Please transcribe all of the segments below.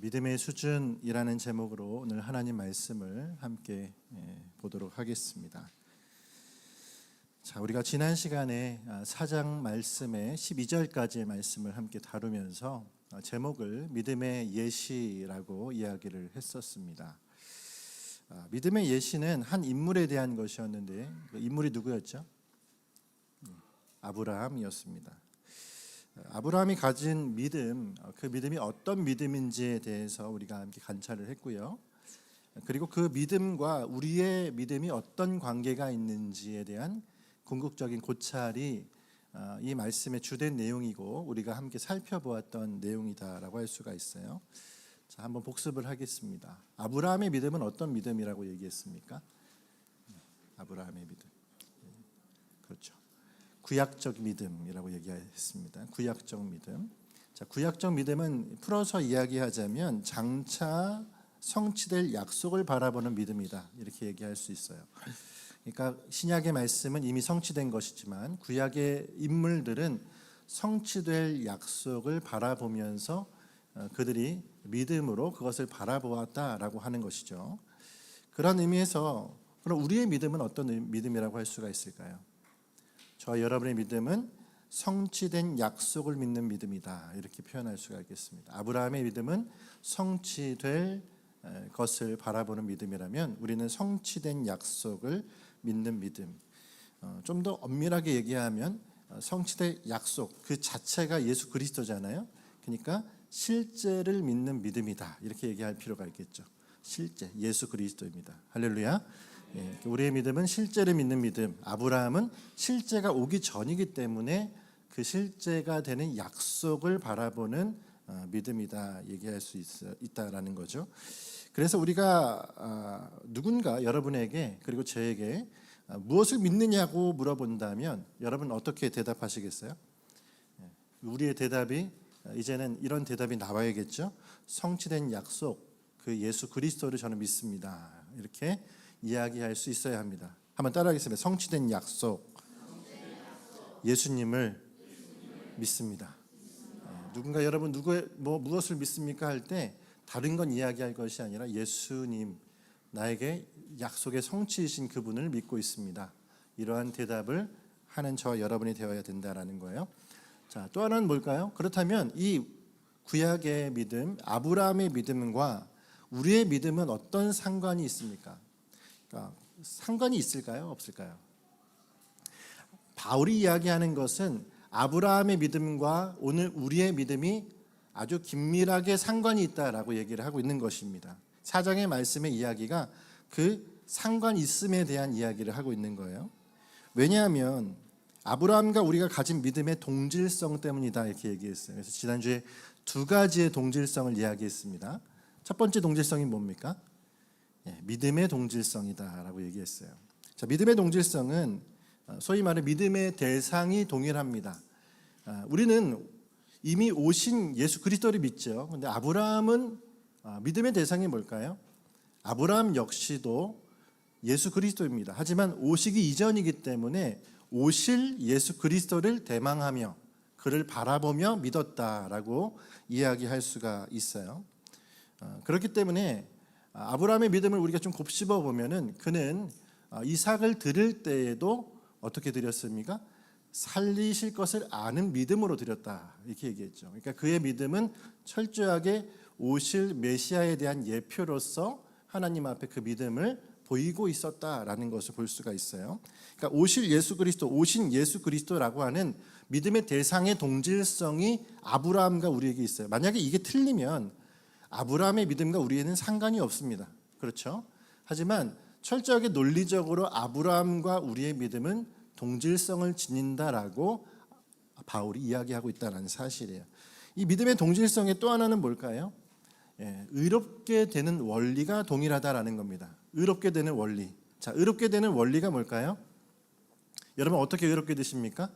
믿음의 수준이라는 제목으로 오늘 하나님 말씀을 함께 보도록 하겠습니다. 자, 우리가 지난 시간에 4장 말씀의 12절까지의 말씀을 함께 다루면서 제목을 믿음의 예시라고 이야기를 했었습니다. 믿음의 예시는 한 인물에 대한 것이었는데 그 인물이 누구였죠? 아브라함이었습니다. 아브라함이 가진 믿음, 그 믿음이 어떤 믿음인지에 대해서 우리가 함께 관찰을 했고요. 그리고 그 믿음과 우리의 믿음이 어떤 관계가 있는지에 대한 궁극적인 고찰이 이 말씀의 주된 내용이고 우리가 함께 살펴보았던 내용이다라고 할 수가 있어요. 자, 한번 복습을 하겠습니다. 아브라함의 믿음은 어떤 믿음이라고 얘기했습니까? 아브라함의 믿음. 그렇죠. 구약적 믿음이라고 얘기했습니다. 구약적 믿음. 자, 구약적 믿음은 풀어서 이야기하자면 장차 성취될 약속을 바라보는 믿음이다. 이렇게 얘기할 수 있어요. 그러니까 신약의 말씀은 이미 성취된 것이지만 구약의 인물들은 성취될 약속을 바라보면서 그들이 믿음으로 그것을 바라보았다라고 하는 것이죠. 그런 의미에서 그럼 우리의 믿음은 어떤 믿음이라고 할 수가 있을까요? 저와 여러분의 믿음은 성취된 약속을 믿는 믿음이다. 이렇게 표현할 수가 있겠습니다. 아브라함의 믿음은 성취될 것을 바라보는 믿음이라면 우리는 성취된 약속을 믿는 믿음. 좀 더 엄밀하게 얘기하면 성취된 약속 그 자체가 예수 그리스도잖아요. 그러니까 실제를 믿는 믿음이다. 이렇게 얘기할 필요가 있겠죠. 실제 예수 그리스도입니다. 할렐루야. 우리의 믿음은 실제를 믿는 믿음. 아브라함은 실제가 오기 전이기 때문에 그 실제가 되는 약속을 바라보는 믿음이다 얘기할 수 있다라는 거죠. 그래서 우리가 누군가 여러분에게 그리고 저에게 무엇을 믿느냐고 물어본다면 여러분 어떻게 대답하시겠어요? 우리의 대답이 이제는 이런 대답이 나와야겠죠. 성취된 약속 그 예수 그리스도를 저는 믿습니다. 이렇게 이야기할 수 있어야 합니다. 한번 따라하겠습니다. 성취된 약속, 예수님을 믿습니다. 누군가 여러분 무엇을 믿습니까 할 때 다른 건 이야기할 것이 아니라 예수님, 나에게 약속의 성취이신 그분을 믿고 있습니다. 이러한 대답을 하는 저와 여러분이 되어야 된다라는 거예요. 자, 또 하나는 뭘까요? 그렇다면 이 구약의 믿음, 아브라함의 믿음과 우리의 믿음은 어떤 상관이 있습니까? 상관이 있을까요? 없을까요? 바울이 이야기하는 것은 아브라함의 믿음과 오늘 우리의 믿음이 아주 긴밀하게 상관이 있다라고 얘기를 하고 있는 것입니다. 4장의 말씀의 이야기가 그 상관 있음에 대한 이야기를 하고 있는 거예요. 왜냐하면 아브라함과 우리가 가진 믿음의 동질성 때문이다 이렇게 얘기했어요. 그래서 지난주에 두 가지의 동질성을 이야기했습니다. 첫 번째 동질성이 뭡니까? 믿음의 동질성이다라고 얘기했어요. 자, 믿음의 동질성은 소위 말해 믿음의 대상이 동일합니다. 우리는 이미 오신 예수 그리스도를 믿죠. 그런데 아브라함은 믿음의 대상이 뭘까요? 아브라함 역시도 예수 그리스도입니다. 하지만 오시기 이전이기 때문에 오실 예수 그리스도를 대망하며 그를 바라보며 믿었다라고 이야기할 수가 있어요. 그렇기 때문에 아브라함의 믿음을 우리가 좀 곱씹어 보면은 그는 이삭을 드릴 때에도 어떻게 드렸습니까? 살리실 것을 아는 믿음으로 드렸다 이렇게 얘기했죠. 그러니까 그의 믿음은 철저하게 오실 메시아에 대한 예표로서 하나님 앞에 그 믿음을 보이고 있었다라는 것을 볼 수가 있어요. 그러니까 오신 예수 그리스도라고 하는 믿음의 대상의 동질성이 아브라함과 우리에게 있어요. 만약에 이게 틀리면 아브라함의 믿음과 우리에는 상관이 없습니다. 그렇죠? 하지만 철저하게 논리적으로 아브라함과 우리의 믿음은 동질성을 지닌다라고 바울이 이야기하고 있다는 사실이에요. 이 믿음의 동질성의 또 하나는 뭘까요? 의롭게 되는 원리가 동일하다라는 겁니다. 의롭게 되는 원리. 자, 의롭게 되는 원리가 뭘까요? 여러분 어떻게 의롭게 되십니까?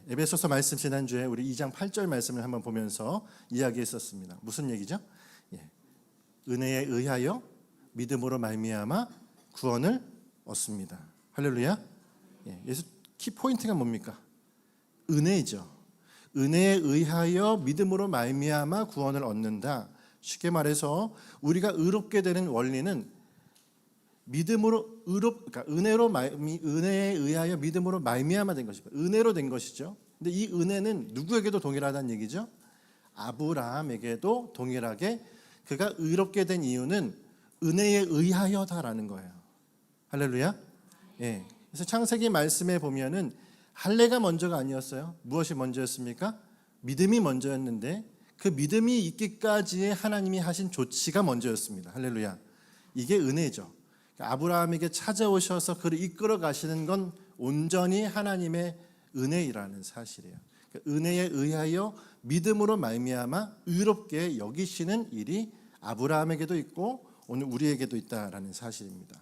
에베소서 말씀 지난주에 우리 2장 8절 말씀을 한번 보면서 이야기했었습니다. 무슨 얘기죠? 은혜에 의하여 믿음으로 말미암아 구원을 얻습니다. 할렐루야. 예수 키포인트가 뭡니까? 은혜죠. 은혜에 의하여 믿음으로 말미암아 구원을 얻는다. 쉽게 말해서 우리가 의롭게 되는 원리는 믿음으로 그러니까 은혜에 의하여 믿음으로 말미암아 된 것입니다. 은혜로 된 것이죠. 근데 이 은혜는 누구에게도 동일하다는 얘기죠? 아브라함에게도 동일하게 그가 의롭게 된 이유는 은혜에 의하여다라는 거예요. 할렐루야. 예. 그래서 창세기 말씀에 보면은 할례가 먼저가 아니었어요. 무엇이 먼저였습니까? 믿음이 먼저였는데 그 믿음이 있기까지의 하나님이 하신 조치가 먼저였습니다. 할렐루야. 이게 은혜죠. 아브라함에게 찾아오셔서 그를 이끌어 가시는 건 온전히 하나님의 은혜라는 사실이에요. 은혜에 의하여 믿음으로 말미암아 의롭게 여기시는 일이 아브라함에게도 있고 오늘 우리에게도 있다라는 사실입니다.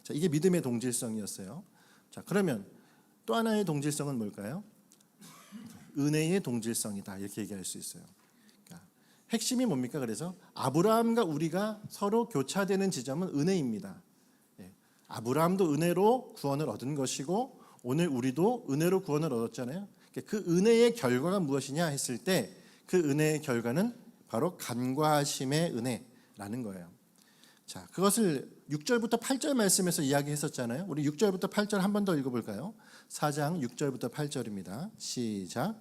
자, 이게 믿음의 동질성이었어요. 자, 그러면 또 하나의 동질성은 뭘까요? 은혜의 동질성이다 이렇게 얘기할 수 있어요. 그러니까 핵심이 뭡니까? 그래서 아브라함과 우리가 서로 교차되는 지점은 은혜입니다. 아브라함도 은혜로 구원을 얻은 것이고 오늘 우리도 은혜로 구원을 얻었잖아요. 그 은혜의 결과가 무엇이냐 했을 때 그 은혜의 결과는 바로 간과하심의 은혜라는 거예요. 자, 그것을 6절부터 8절 말씀에서 이야기했었잖아요. 우리 6절부터 8절 한 번 더 읽어볼까요? 4장 6절부터 8절입니다. 시작.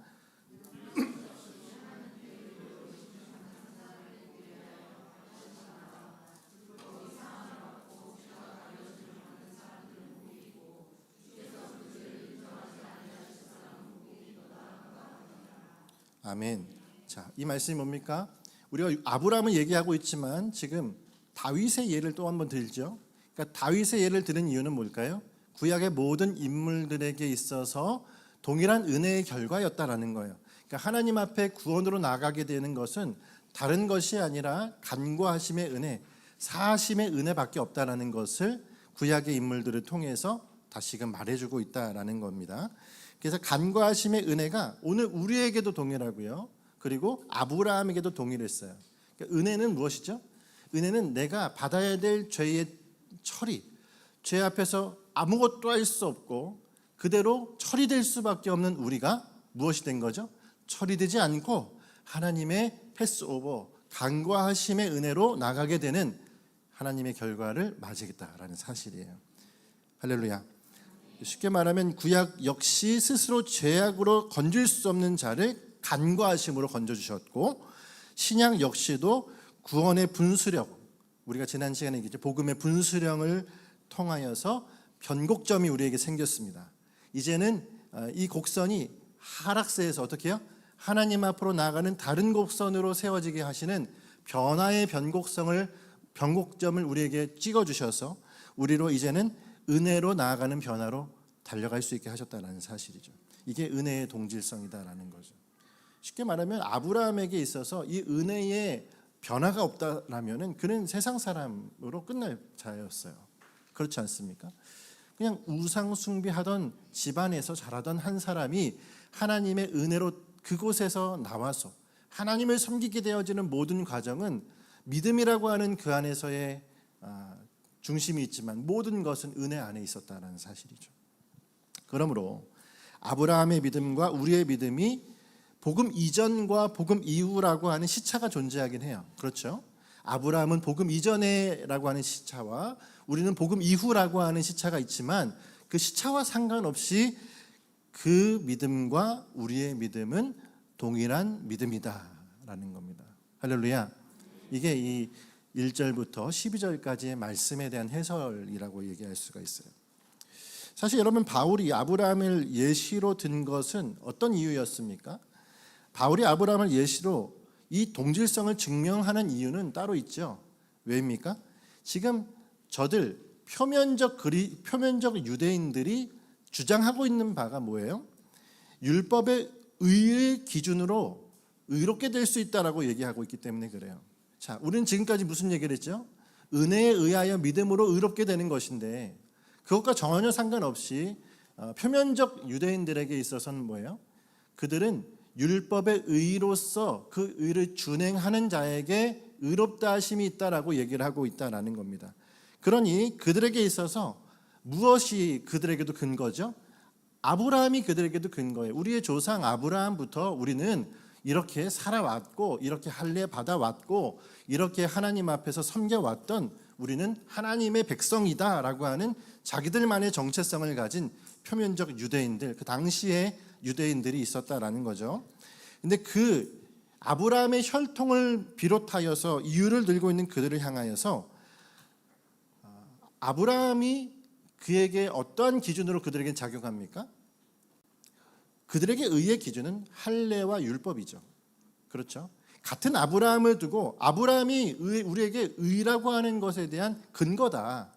아멘. 자, 이 말씀이 뭡니까? 우리가 아브라함을 얘기하고 있지만 지금 다윗의 예를 또 한번 들죠. 그러니까 다윗의 예를 드는 이유는 뭘까요? 구약의 모든 인물들에게 있어서 동일한 은혜의 결과였다라는 거예요. 그러니까 하나님 앞에 구원으로 나가게 되는 것은 다른 것이 아니라 간과하심의 은혜, 사하심의 은혜밖에 없다라는 것을 구약의 인물들을 통해서 다시금 말해주고 있다라는 겁니다. 그래서 간과하심의 은혜가 오늘 우리에게도 동일하고요. 그리고 아브라함에게도 동일했어요. 그러니까 은혜는 무엇이죠? 은혜는 내가 받아야 될 죄의 처리, 죄 앞에서 아무것도 할 수 없고 그대로 처리될 수밖에 없는 우리가 무엇이 된 거죠? 처리되지 않고 하나님의 패스오버, 간과하심의 은혜로 나가게 되는 하나님의 결과를 맞이했다라는 사실이에요. 할렐루야. 쉽게 말하면 구약 역시 스스로 죄악으로 건질 수 없는 자를 간과하심으로 건져주셨고 신약 역시도 구원의 분수령, 우리가 지난 시간에 얘기했죠. 복음의 분수령을 통하여서 변곡점이 우리에게 생겼습니다. 이제는 이 곡선이 하락세에서 어떻게 해요? 하나님 앞으로 나아가는 다른 곡선으로 세워지게 하시는 변화의 변곡점을 우리에게 찍어주셔서 우리로 이제는 은혜로 나아가는 변화로 달려갈 수 있게 하셨다는 사실이죠. 이게 은혜의 동질성이다라는 거죠. 쉽게 말하면 아브라함에게 있어서 이 은혜의 변화가 없다라면은 그는 세상 사람으로 끝날 자였어요. 그렇지 않습니까? 그냥 우상 숭배하던 집안에서 자라던 한 사람이 하나님의 은혜로 그곳에서 나와서 하나님을 섬기게 되어지는 모든 과정은 믿음이라고 하는 그 안에서의 중심이 있지만 모든 것은 은혜 안에 있었다는 사실이죠. 그러므로 아브라함의 믿음과 우리의 믿음이 복음 이전과 복음 이후라고 하는 시차가 존재하긴 해요. 그렇죠? 아브라함은 복음 이전에라고 하는 시차와 우리는 복음 이후라고 하는 시차가 있지만 그 시차와 상관없이 그 믿음과 우리의 믿음은 동일한 믿음이다라는 겁니다. 할렐루야. 이게 이 1절부터 12절까지의 말씀에 대한 해설이라고 얘기할 수가 있어요. 사실 여러분 바울이 아브라함을 예시로 든 것은 어떤 이유였습니까? 바울이 아브라함을 예시로 이 동질성을 증명하는 이유는 따로 있죠. 왜입니까? 지금 저들 표면적 유대인들이 주장하고 있는 바가 뭐예요? 율법의 의의 기준으로 의롭게 될 수 있다라고 얘기하고 있기 때문에 그래요. 자, 우리는 지금까지 무슨 얘기를 했죠? 은혜에 의하여 믿음으로 의롭게 되는 것인데 그것과 전혀 상관없이 표면적 유대인들에게 있어서는 뭐예요? 그들은 율법의 의로서 그 의를 준행하는 자에게 의롭다 하심이 있다라고 얘기를 하고 있다라는 겁니다. 그러니 그들에게 있어서 무엇이 그들에게도 근거죠? 아브라함이 그들에게도 근거예요. 우리의 조상 아브라함부터 우리는 이렇게 살아왔고 이렇게 할례 받아왔고 이렇게 하나님 앞에서 섬겨왔던 우리는 하나님의 백성이다라고 하는 자기들만의 정체성을 가진 표면적 유대인들, 그 당시에 유대인들이 있었다라는 거죠. 근데 그 아브라함의 혈통을 비롯하여서 이유를 들고 있는 그들을 향하여서 아브라함이 그에게 어떠한 기준으로 그들에게 작용합니까? 그들에게 의의 기준은 할례와 율법이죠. 그렇죠? 같은 아브라함을 두고 아브라함이 우리에게 의라고 하는 것에 대한 근거다,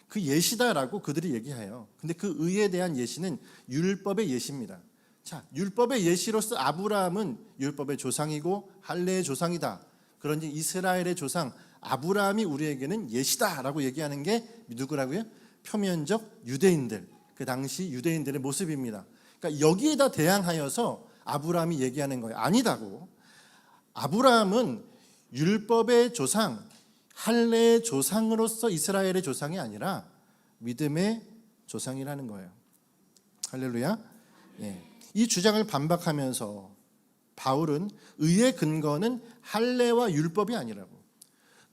그 예시다라고 그들이 얘기해요. 근데 그 의에 대한 예시는 율법의 예시입니다. 자, 율법의 예시로서 아브라함은 율법의 조상이고 할례의 조상이다. 그런지 이스라엘의 조상 아브라함이 우리에게는 예시다라고 얘기하는 게 누구라고요? 표면적 유대인들, 그 당시 유대인들의 모습입니다. 그러니까 여기에다 대항하여서 아브라함이 얘기하는 거예요. 아니다고. 아브라함은 율법의 조상, 할례의 조상으로서 이스라엘의 조상이 아니라 믿음의 조상이라는 거예요. 할렐루야. 예. 이 주장을 반박하면서 바울은 의의 근거는 할례와 율법이 아니라고,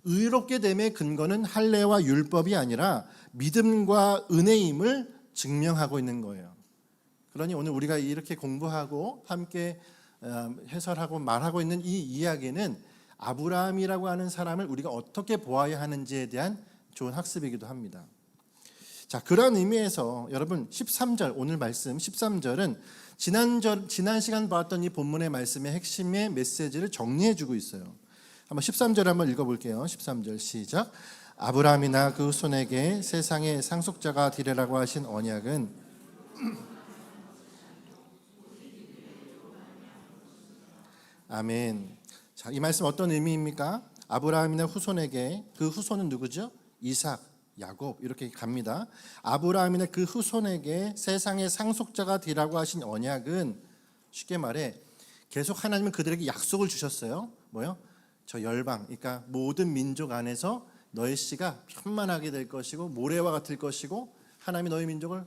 의롭게 됨의 근거는 할례와 율법이 아니라 믿음과 은혜임을 증명하고 있는 거예요. 그러니 오늘 우리가 이렇게 공부하고 함께 해설하고 말하고 있는 이 이야기는 아브라함이라고 하는 사람을 우리가 어떻게 보아야 하는지에 대한 좋은 학습이기도 합니다. 자, 그런 의미에서 여러분 13절, 오늘 말씀 13절은 지난 시간 봤던 이 본문의 말씀의 핵심의 메시지를 정리해 주고 있어요. 한번 13절 한번 읽어볼게요. 13절 시작. 아브라함이나 그 후손에게 세상의 상속자가 되리라고 하신 언약은 아멘. 자, 이 말씀 어떤 의미입니까? 아브라함이나 후손에게, 그 후손은 누구죠? 이삭, 야곱 이렇게 갑니다. 아브라함이나 그 후손에게 세상의 상속자가 되라고 하신 언약은 쉽게 말해 계속 하나님은 그들에게 약속을 주셨어요. 뭐요? 저 열방, 그러니까 모든 민족 안에서 너의 씨가 편만하게 될 것이고 모래와 같을 것이고 하나님이 너의 민족을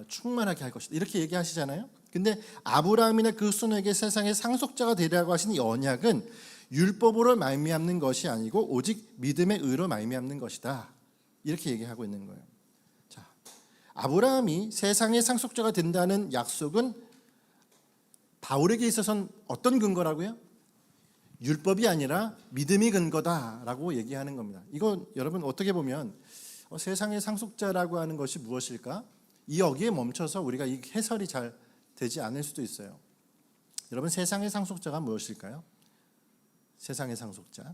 충만하게 할 것이다, 이렇게 얘기하시잖아요. 근데 아브라함이나 그 후손에게 세상의 상속자가 되리라고 하신 이 언약은 율법으로 말미암는 것이 아니고 오직 믿음의 의로 말미암는 것이다, 이렇게 얘기하고 있는 거예요. 자, 아브라함이 세상의 상속자가 된다는 약속은 바울에게 있어서는 어떤 근거라고요? 율법이 아니라 믿음이 근거다라고 얘기하는 겁니다. 이거 여러분 어떻게 보면 세상의 상속자라고 하는 것이 무엇일까? 여기에 멈춰서 우리가 이 해설이 잘 되지 않을 수도 있어요. 여러분, 세상의 상속자가 무엇일까요? 세상의 상속자.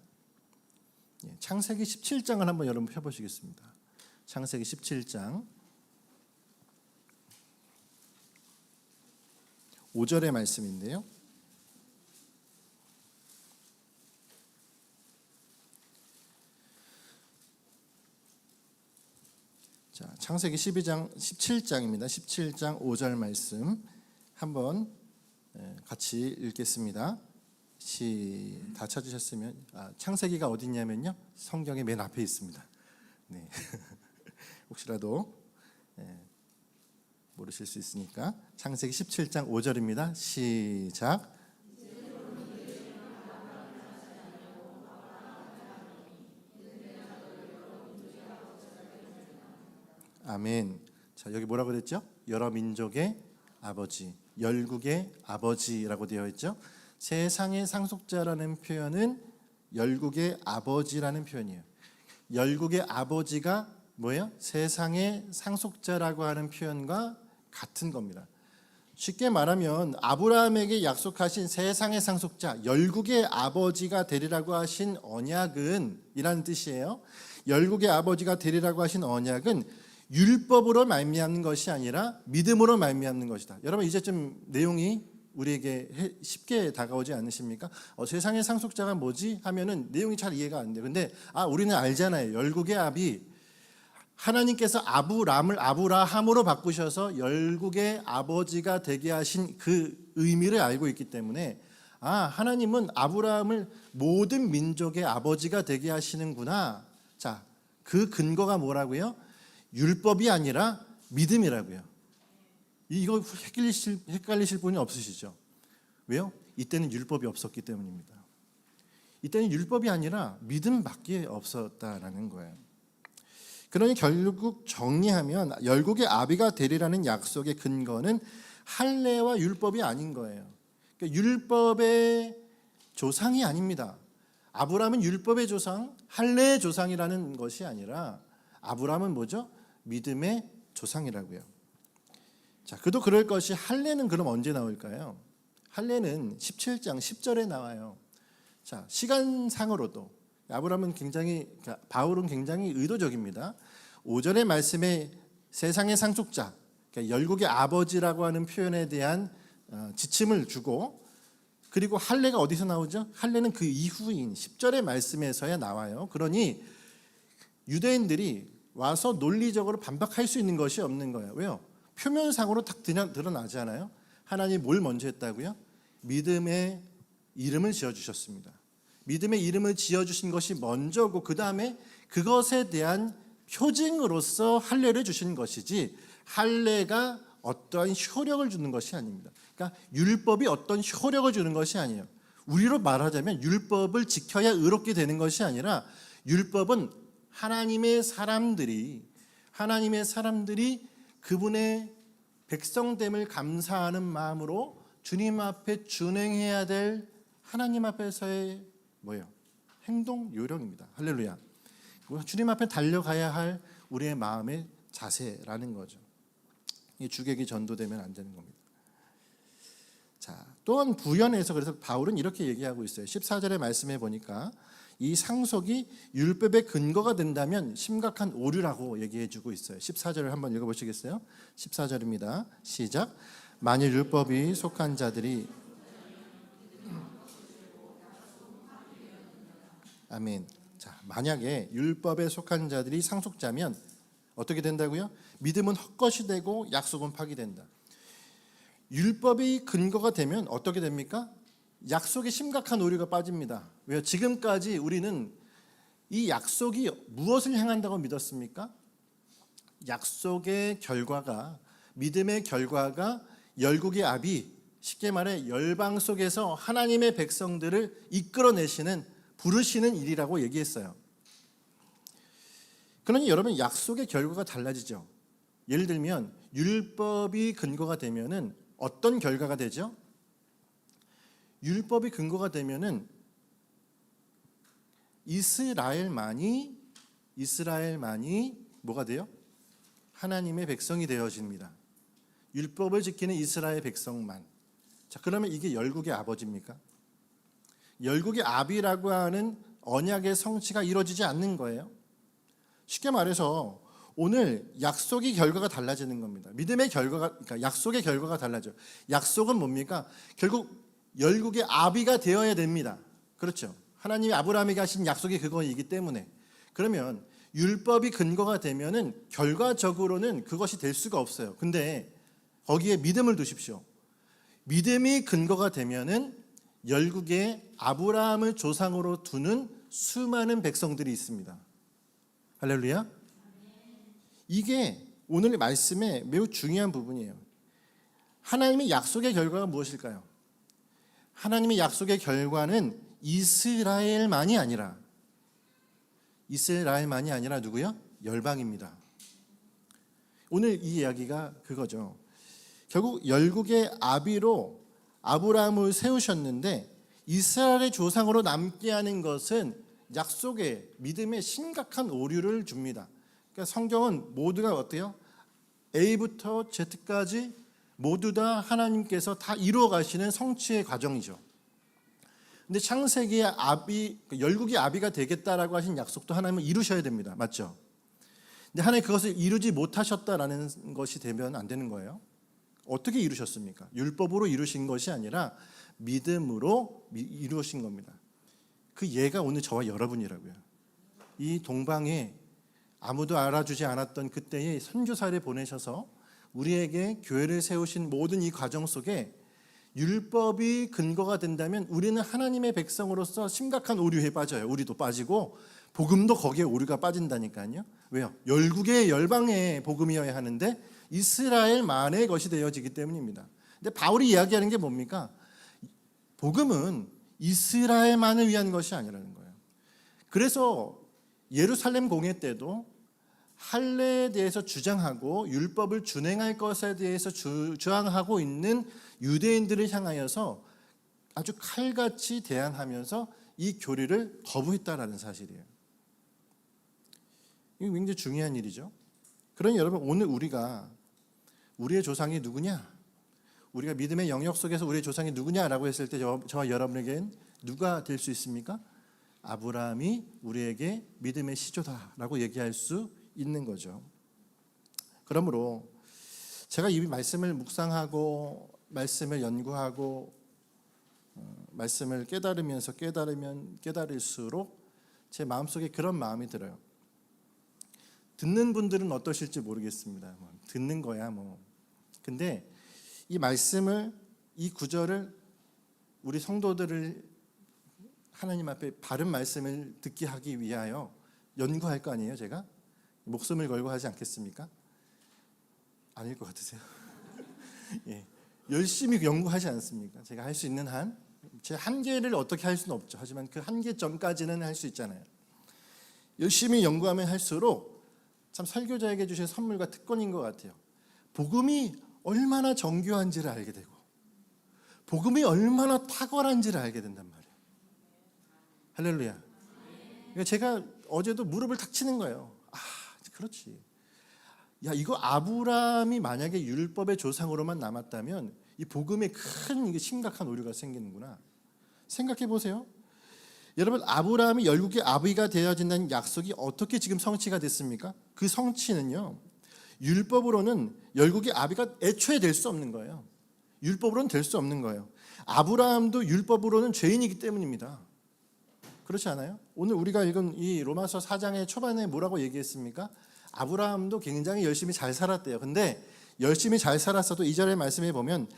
창세기 17장을 한번 여러분 펴보시겠습니다. 창세기 17장 5절의 말씀인데요. 자, 창세기 17장입니다. 17장 5절 말씀 한번 같이 읽겠습니다. 다 찾으셨으면, 창세기가 어디 있냐면요, 성경의 맨 앞에 있습니다. 네. 혹시라도 모르실 수 있으니까 창세기 17장 5절입니다. 시작. 아멘. 자, 여기 뭐라고 그랬죠? 여러 민족의 아버지, 열국의 아버지라고 되어 있죠. 세상의 상속자라는 표현은 열국의 아버지라는 표현이에요. 열국의 아버지가 뭐예요? 세상의 상속자라고 하는 표현과 같은 겁니다. 쉽게 말하면 아브라함에게 약속하신 세상의 상속자, 열국의 아버지가 되리라고 하신 언약은 이라는 뜻이에요. 열국의 아버지가 되리라고 하신 언약은 율법으로 말미암는 것이 아니라 믿음으로 말미암는 것이다. 여러분, 이제 좀 내용이 우리에게 쉽게 다가오지 않으십니까? 세상의 상속자가 뭐지? 하면은 내용이 잘 이해가 안 돼요. 근데 우리는 알잖아요. 열국의 아비, 하나님께서 아브람을 아브라함으로 바꾸셔서 열국의 아버지가 되게 하신 그 의미를 알고 있기 때문에 하나님은 아브라함을 모든 민족의 아버지가 되게 하시는구나. 자, 그 근거가 뭐라고요? 율법이 아니라 믿음이라고요. 이거 헷갈리실 분이 없으시죠? 왜요? 이때는 율법이 없었기 때문입니다. 이때는 율법이 아니라 믿음밖에 없었다라는 거예요. 그러니 결국 정리하면 열국의 아비가 되리라는 약속의 근거는 할례와 율법이 아닌 거예요. 그러니까 율법의 조상이 아닙니다. 아브라함은 율법의 조상, 할례의 조상이라는 것이 아니라 아브라함은 뭐죠? 믿음의 조상이라고요. 자, 그도 그럴 것이 할례는 그럼 언제 나올까요? 할례는 17장 10절에 나와요. 자, 시간상으로도 바울은 굉장히 의도적입니다. 5절의 말씀에 세상의 상속자, 그러니까 열국의 아버지라고 하는 표현에 대한 지침을 주고, 그리고 할례가 어디서 나오죠? 할례는 그 이후인 10절의 말씀에서야 나와요. 그러니 유대인들이 와서 논리적으로 반박할 수 있는 것이 없는 거예요. 왜요? 표면상으로 딱 드러나지 않아요? 하나님이 뭘 먼저 했다고요? 믿음의 이름을 지어주셨습니다. 믿음의 이름을 지어주신 것이 먼저고 그 다음에 그것에 대한 표징으로서 할례를 주신 것이지, 할례가 어떠한 효력을 주는 것이 아닙니다. 그러니까 율법이 어떤 효력을 주는 것이 아니에요. 우리로 말하자면 율법을 지켜야 의롭게 되는 것이 아니라, 율법은 하나님의 사람들이 그분의 백성됨을 감사하는 마음으로 주님 앞에 준행해야 될 하나님 앞에서의 행동 요령입니다. 할렐루야. 주님 앞에 달려가야 할 우리의 마음의 자세라는 거죠. 이 주객이 전도되면 안 되는 겁니다. 자, 또한 부연해서 그래서 바울은 이렇게 얘기하고 있어요. 14절의 말씀에 보니까 이 상속이 율법의 근거가 된다면 심각한 오류라고 얘기해 주고 있어요. 14절을 한번 읽어보시겠어요? 14절입니다. 시작. 만일 율법이 속한 자들이 아멘. 자, 만약에 율법에 속한 자들이 상속자면 어떻게 된다고요? 믿음은 헛것이 되고 약속은 파기된다. 율법이 근거가 되면 어떻게 됩니까? 약속에 심각한 오류가 빠집니다. 왜요? 지금까지 우리는 이 약속이 무엇을 향한다고 믿었습니까? 약속의 결과가, 믿음의 결과가 열국의 아비, 쉽게 말해 열방 속에서 하나님의 백성들을 이끌어내시는, 부르시는 일이라고 얘기했어요. 그러니 여러분, 약속의 결과가 달라지죠. 예를 들면 율법이 근거가 되면은 어떤 결과가 되죠? 율법이 근거가 되면은 이스라엘만이 뭐가 돼요? 하나님의 백성이 되어집니다. 율법을 지키는 이스라엘 백성만. 자, 그러면 이게 열국의 아버지입니까? 열국의 아비라고 하는 언약의 성취가 이루어지지 않는 거예요. 쉽게 말해서 오늘 약속의 결과가 달라지는 겁니다. 믿음의 결과가, 그러니까 약속의 결과가 달라져요. 약속은 뭡니까? 결국 열국의 아비가 되어야 됩니다. 그렇죠? 하나님이 아브라함에게 하신 약속이 그거이기 때문에. 그러면 율법이 근거가 되면은 결과적으로는 그것이 될 수가 없어요. 근데 거기에 믿음을 두십시오. 믿음이 근거가 되면은 열국의 아브라함을 조상으로 두는 수많은 백성들이 있습니다. 할렐루야. 이게 오늘 말씀의 매우 중요한 부분이에요. 하나님의 약속의 결과가 무엇일까요? 하나님의 약속의 결과는 이스라엘만이 아니라 누구요? 열방입니다. 오늘 이 이야기가 그거죠. 결국 열국의 아비로 아브라함을 세우셨는데 이스라엘의 조상으로 남게 하는 것은 약속의 믿음에 심각한 오류를 줍니다. 그러니까 성경은 모두가 어때요? A부터 Z까지 모두 다 하나님께서 다 이루어 가시는 성취의 과정이죠. 근데 창세기의 아비, 열국의 아비가 되겠다라고 하신 약속도 하나님은 이루셔야 됩니다. 맞죠? 근데 하나님 그것을 이루지 못하셨다라는 것이 되면 안 되는 거예요. 어떻게 이루셨습니까? 율법으로 이루신 것이 아니라 믿음으로 이루신 겁니다. 그 예가 오늘 저와 여러분이라고요. 이 동방에 아무도 알아주지 않았던 그때의 선교사를 보내셔서 우리에게 교회를 세우신 모든 이 과정 속에 율법이 근거가 된다면 우리는 하나님의 백성으로서 심각한 오류에 빠져요. 우리도 빠지고 복음도 거기에 오류가 빠진다니까요. 왜요? 열국의 열방의 복음이어야 하는데 이스라엘만의 것이 되어지기 때문입니다. 근데 바울이 이야기하는 게 뭡니까? 복음은 이스라엘만을 위한 것이 아니라는 거예요. 그래서 예루살렘 공회 때도 할례에 대해서 주장하고 율법을 준행할 것에 대해서 주장하고 있는 유대인들을 향하여서 아주 칼같이 대항하면서 이 교리를 거부했다라는 사실이에요. 이거 굉장히 중요한 일이죠. 그러니 여러분, 오늘 우리의 조상이 누구냐? 우리가 믿음의 영역 속에서 우리의 조상이 누구냐라고 했을 때 저와 여러분에겐 누가 될 수 있습니까? 아브라함이 우리에게 믿음의 시조다라고 얘기할 수 있는 거죠. 그러므로 제가 이 말씀을 묵상하고 말씀을 연구하고 말씀을 깨달으면서 깨달을수록 제 마음속에 그런 마음이 들어요. 듣는 분들은 어떠실지 모르겠습니다. 듣는 거야 뭐. 근데 이 말씀을, 이 구절을 우리 성도들을 하나님 앞에 바른 말씀을 듣게 하기 위하여 연구할 거 아니에요, 제가? 목숨을 걸고 하지 않겠습니까? 아닐 것 같으세요? 예, 열심히 연구하지 않습니까? 제가 할 수 있는 한, 제 한계를 어떻게 할 수는 없죠. 하지만 그 한계점까지는 할 수 있잖아요. 열심히 연구하면 할수록 참 설교자에게 주신 선물과 특권인 것 같아요. 복음이 얼마나 정교한지를 알게 되고 복음이 얼마나 탁월한지를 알게 된단 말이에요. 할렐루야. 그러니까 제가 어제도 무릎을 탁 치는 거예요. 그렇지. 야, 이거 아브라함이 만약에 율법의 조상으로만 남았다면 이 복음에 큰 심각한 오류가 생기는구나. 생각해 보세요. 여러분, 아브라함이 열국의 아비가 되어진다는 약속이 어떻게 지금 성취가 됐습니까? 그 성취는요, 율법으로는 열국의 아비가 애초에 될 수 없는 거예요. 율법으로는 될 수 없는 거예요. 아브라함도 율법으로는 죄인이기 때문입니다. 그렇지 않아요? 오늘 우리가 읽은 이 로마서 4장의 초반에 뭐라고 얘기했습니까? 아브라함도 굉장히 열심히 잘 살았대요. 근데 열심히 잘 살았어도 2절의 말씀에 보면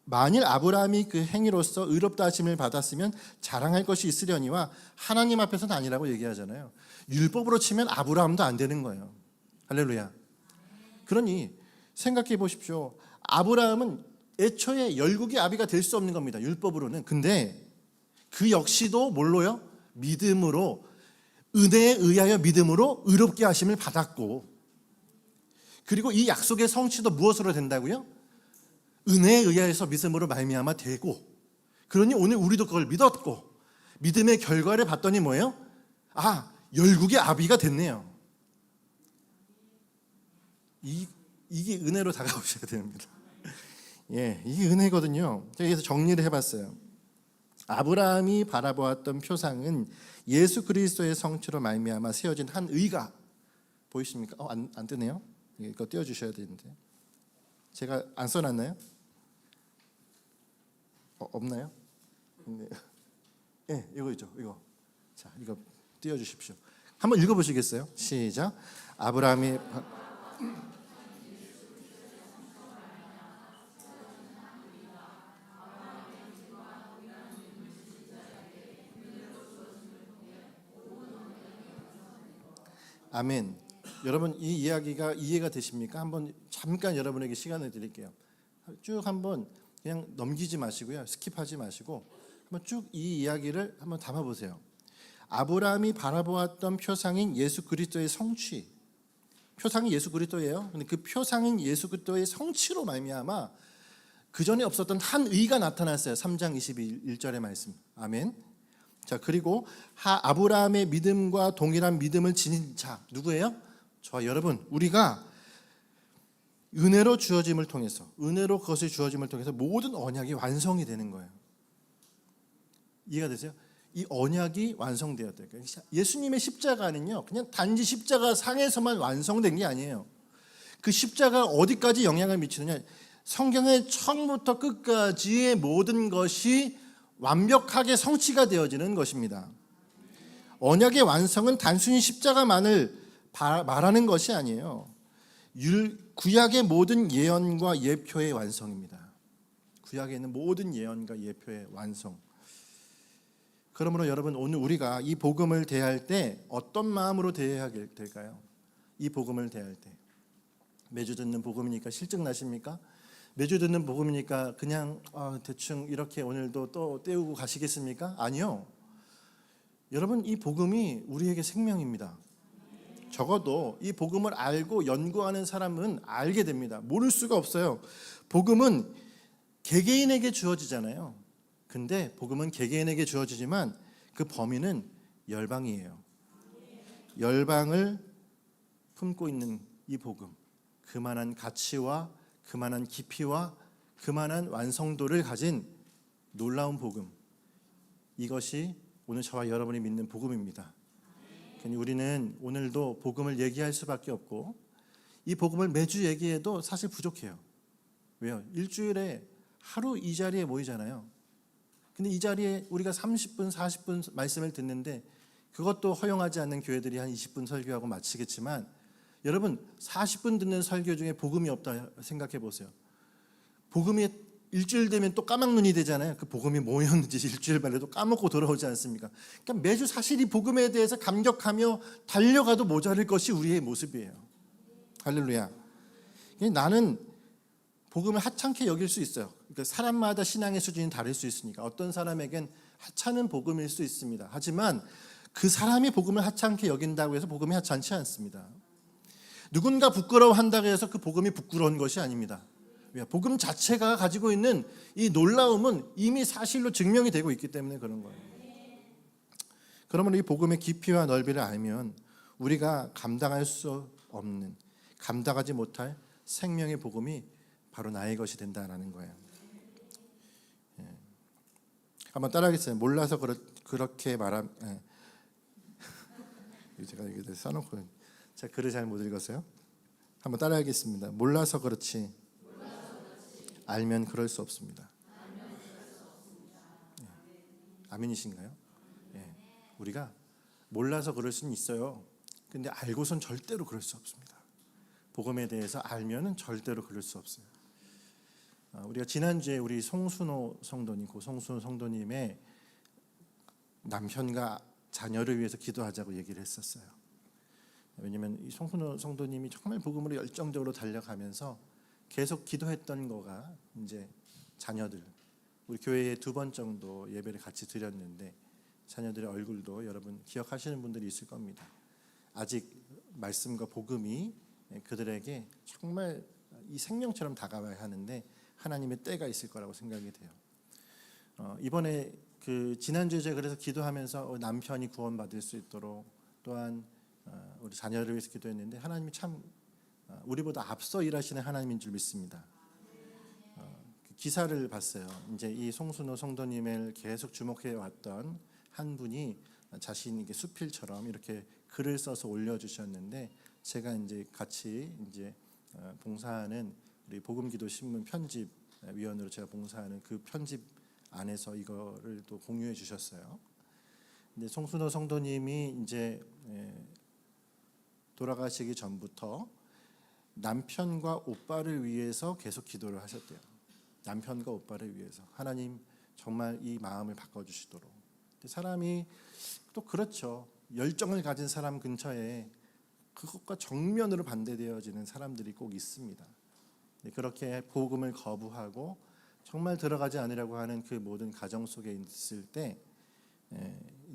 만일 아브라함이 그 행위로서 의롭다 하심을 받았으면 자랑할 것이 있으려니와 하나님 앞에서는 아니라고 얘기하잖아요. 율법으로 치면 아브라함도 안 되는 거예요. 할렐루야. 그러니 생각해 보십시오. 아브라함은 애초에 열국의 아비가 될 수 없는 겁니다. 율법으로는. 근데 그 역시도 뭘로요? 믿음으로, 은혜에 의하여 믿음으로 의롭게 하심을 받았고, 그리고 이 약속의 성취도 무엇으로 된다고요? 은혜에 의하여서 믿음으로 말미암아 되고, 그러니 오늘 우리도 그걸 믿었고 믿음의 결과를 봤더니 뭐예요? 열국의 아비가 됐네요. 이게 은혜로 다가오셔야 됩니다. 예, 이게 은혜거든요. 그래서 정리를 해봤어요. 아브라함이 바라보았던 표상은 예수 그리스도의 성취로 말미암아 세워진 한 의가 보이십니까? 안 뜨네요. 이거 띄워주셔야 되는데 제가 안 써놨나요? 없나요? 네, 이거 있죠. 이거. 자, 이거 띄워주십시오. 한번 읽어보시겠어요? 시작. 아브라함이 아멘. 여러분, 이 이야기가 이해가 되십니까? 한번 잠깐 여러분에게 시간을 드릴게요. 쭉 한번 그냥 넘기지 마시고요. 스킵하지 마시고 한번 쭉 이 이야기를 한번 담아보세요. 아브라함이 바라보았던 표상인 예수 그리스도의 성취. 표상이 예수 그리스도예요. 근데 그 표상인 예수 그리스도의 성취로 말미암아 그 전에 없었던 한 의가 나타났어요. 3장 21절의 말씀. 아멘. 자, 그리고 아브라함의 믿음과 동일한 믿음을 지닌 자 누구예요? 저와 여러분, 우리가 은혜로 주어짐을 통해서, 은혜로 그것이 주어짐을 통해서 모든 언약이 완성이 되는 거예요. 이해가 되세요? 이 언약이 완성되었다. 예수님의 십자가는요, 그냥 단지 십자가 상에서만 완성된 게 아니에요. 그 십자가 어디까지 영향을 미치느냐? 성경의 처음부터 끝까지의 모든 것이 완벽하게 성취가 되어지는 것입니다. 언약의 완성은 단순히 십자가만을 말하는 것이 아니에요. 구약의 모든 예언과 예표의 완성입니다. 구약에 있는 모든 예언과 예표의 완성. 그러므로 여러분, 오늘 우리가 이 복음을 대할 때 어떤 마음으로 대해야 될까요? 이 복음을 대할 때 매주 듣는 복음이니까 실증 나십니까? 매주 듣는 복음이니까 그냥 대충 이렇게 오늘도 또 때우고 가시겠습니까? 아니요. 여러분, 이 복음이 우리에게 생명입니다. 적어도 이 복음을 알고 연구하는 사람은 알게 됩니다. 모를 수가 없어요. 복음은 개개인에게 주어지잖아요. 근데 복음은 개개인에게 주어지지만 그 범위는 열방이에요. 열방을 품고 있는 이 복음, 그만한 가치와 그만한 깊이와 그만한 완성도를 가진 놀라운 복음, 이것이 오늘 저와 여러분이 믿는 복음입니다. 우리는 오늘도 복음을 얘기할 수밖에 없고, 이 복음을 매주 얘기해도 사실 부족해요. 왜요? 일주일에 하루 이 자리에 모이잖아요. 근데 이 자리에 우리가 30분, 40분 말씀을 듣는데, 그것도 허용하지 않는 교회들이 한 20분 설교하고 마치겠지만, 여러분 40분 듣는 설교 중에 복음이 없다 생각해 보세요. 복음이 일주일 되면 또 까막눈이 되잖아요. 그 복음이 뭐였는지 일주일 만에도 까먹고 돌아오지 않습니까? 그러니까 매주 사실 이 복음에 대해서 감격하며 달려가도 모자랄 것이 우리의 모습이에요. 할렐루야. 나는 복음을 하찮게 여길 수 있어요. 그러니까 사람마다 신앙의 수준이 다를 수 있으니까 어떤 사람에겐 하찮은 복음일 수 있습니다. 하지만 그 사람이 복음을 하찮게 여긴다고 해서 복음이 하찮지 않습니다. 누군가 부끄러워한다고 해서 그 복음이 부끄러운 것이 아닙니다. 복음 자체가 가지고 있는 이 놀라움은 이미 사실로 증명이 되고 있기 때문에 그런 거예요. 그러면 이 복음의 깊이와 넓이를 알면 우리가 감당할 수 없는, 감당하지 못할 생명의 복음이 바로 나의 것이 된다라는 거예요. 한번 따라하겠습니다. 몰라서 그렇게 말함. 제가 여기 써놓고 제가 글을 잘 못 읽어서요. 한번 따라하겠습니다. 몰라서 그렇지 알면 그럴 수 없습니다. 아멘이신가요? 우리가 몰라서 그럴 수는 있어요. 근데 알고선 절대로 그럴 수 없습니다. 복음에 대해서 알면은 절대로 그럴 수 없어요. 우리가 지난주에 우리 송순호 성도님, 고 송순호 성도님의 남편과 자녀를 위해서 기도하자고 얘기를 했었어요. 왜냐하면 이 송순호 성도님이 정말 복음으로 열정적으로 달려가면서 계속 기도했던 거가 이제 자녀들, 우리 교회에 2번 정도 예배를 같이 드렸는데 자녀들의 얼굴도 여러분 기억하시는 분들이 있을 겁니다. 아직 말씀과 복음이 그들에게 정말 이 생명처럼 다가와야 하는데 하나님의 때가 있을 거라고 생각이 돼요. 이번에 그 지난주에 제가 그래서 기도하면서 남편이 구원받을 수 있도록 또한 우리 자녀를 위해서 기도했는데 하나님이 참 우리보다 앞서 일하시는 하나님인 줄 믿습니다. 기사를 봤어요. 이제 이 송순호 성도님을 계속 주목해 왔던 한 분이 자신이 수필처럼 이렇게 글을 써서 올려주셨는데 제가 이제 같이 이제 봉사하는 우리 복음기도 신문 편집위원으로 제가 봉사하는 그 편집 안에서 이거를 또 공유해 주셨어요. 근데 송순호 성도님이 이제 돌아가시기 전부터 남편과 오빠를 위해서 계속 기도를 하셨대요. 남편과 오빠를 위해서 하나님 정말 이 마음을 바꿔주시도록. 사람이 또 그렇죠. 열정을 가진 사람 근처에 그것과 정면으로 반대되어지는 사람들이 꼭 있습니다. 그렇게 복음을 거부하고 정말 들어가지 않으려고 하는 그 모든 가정 속에 있을 때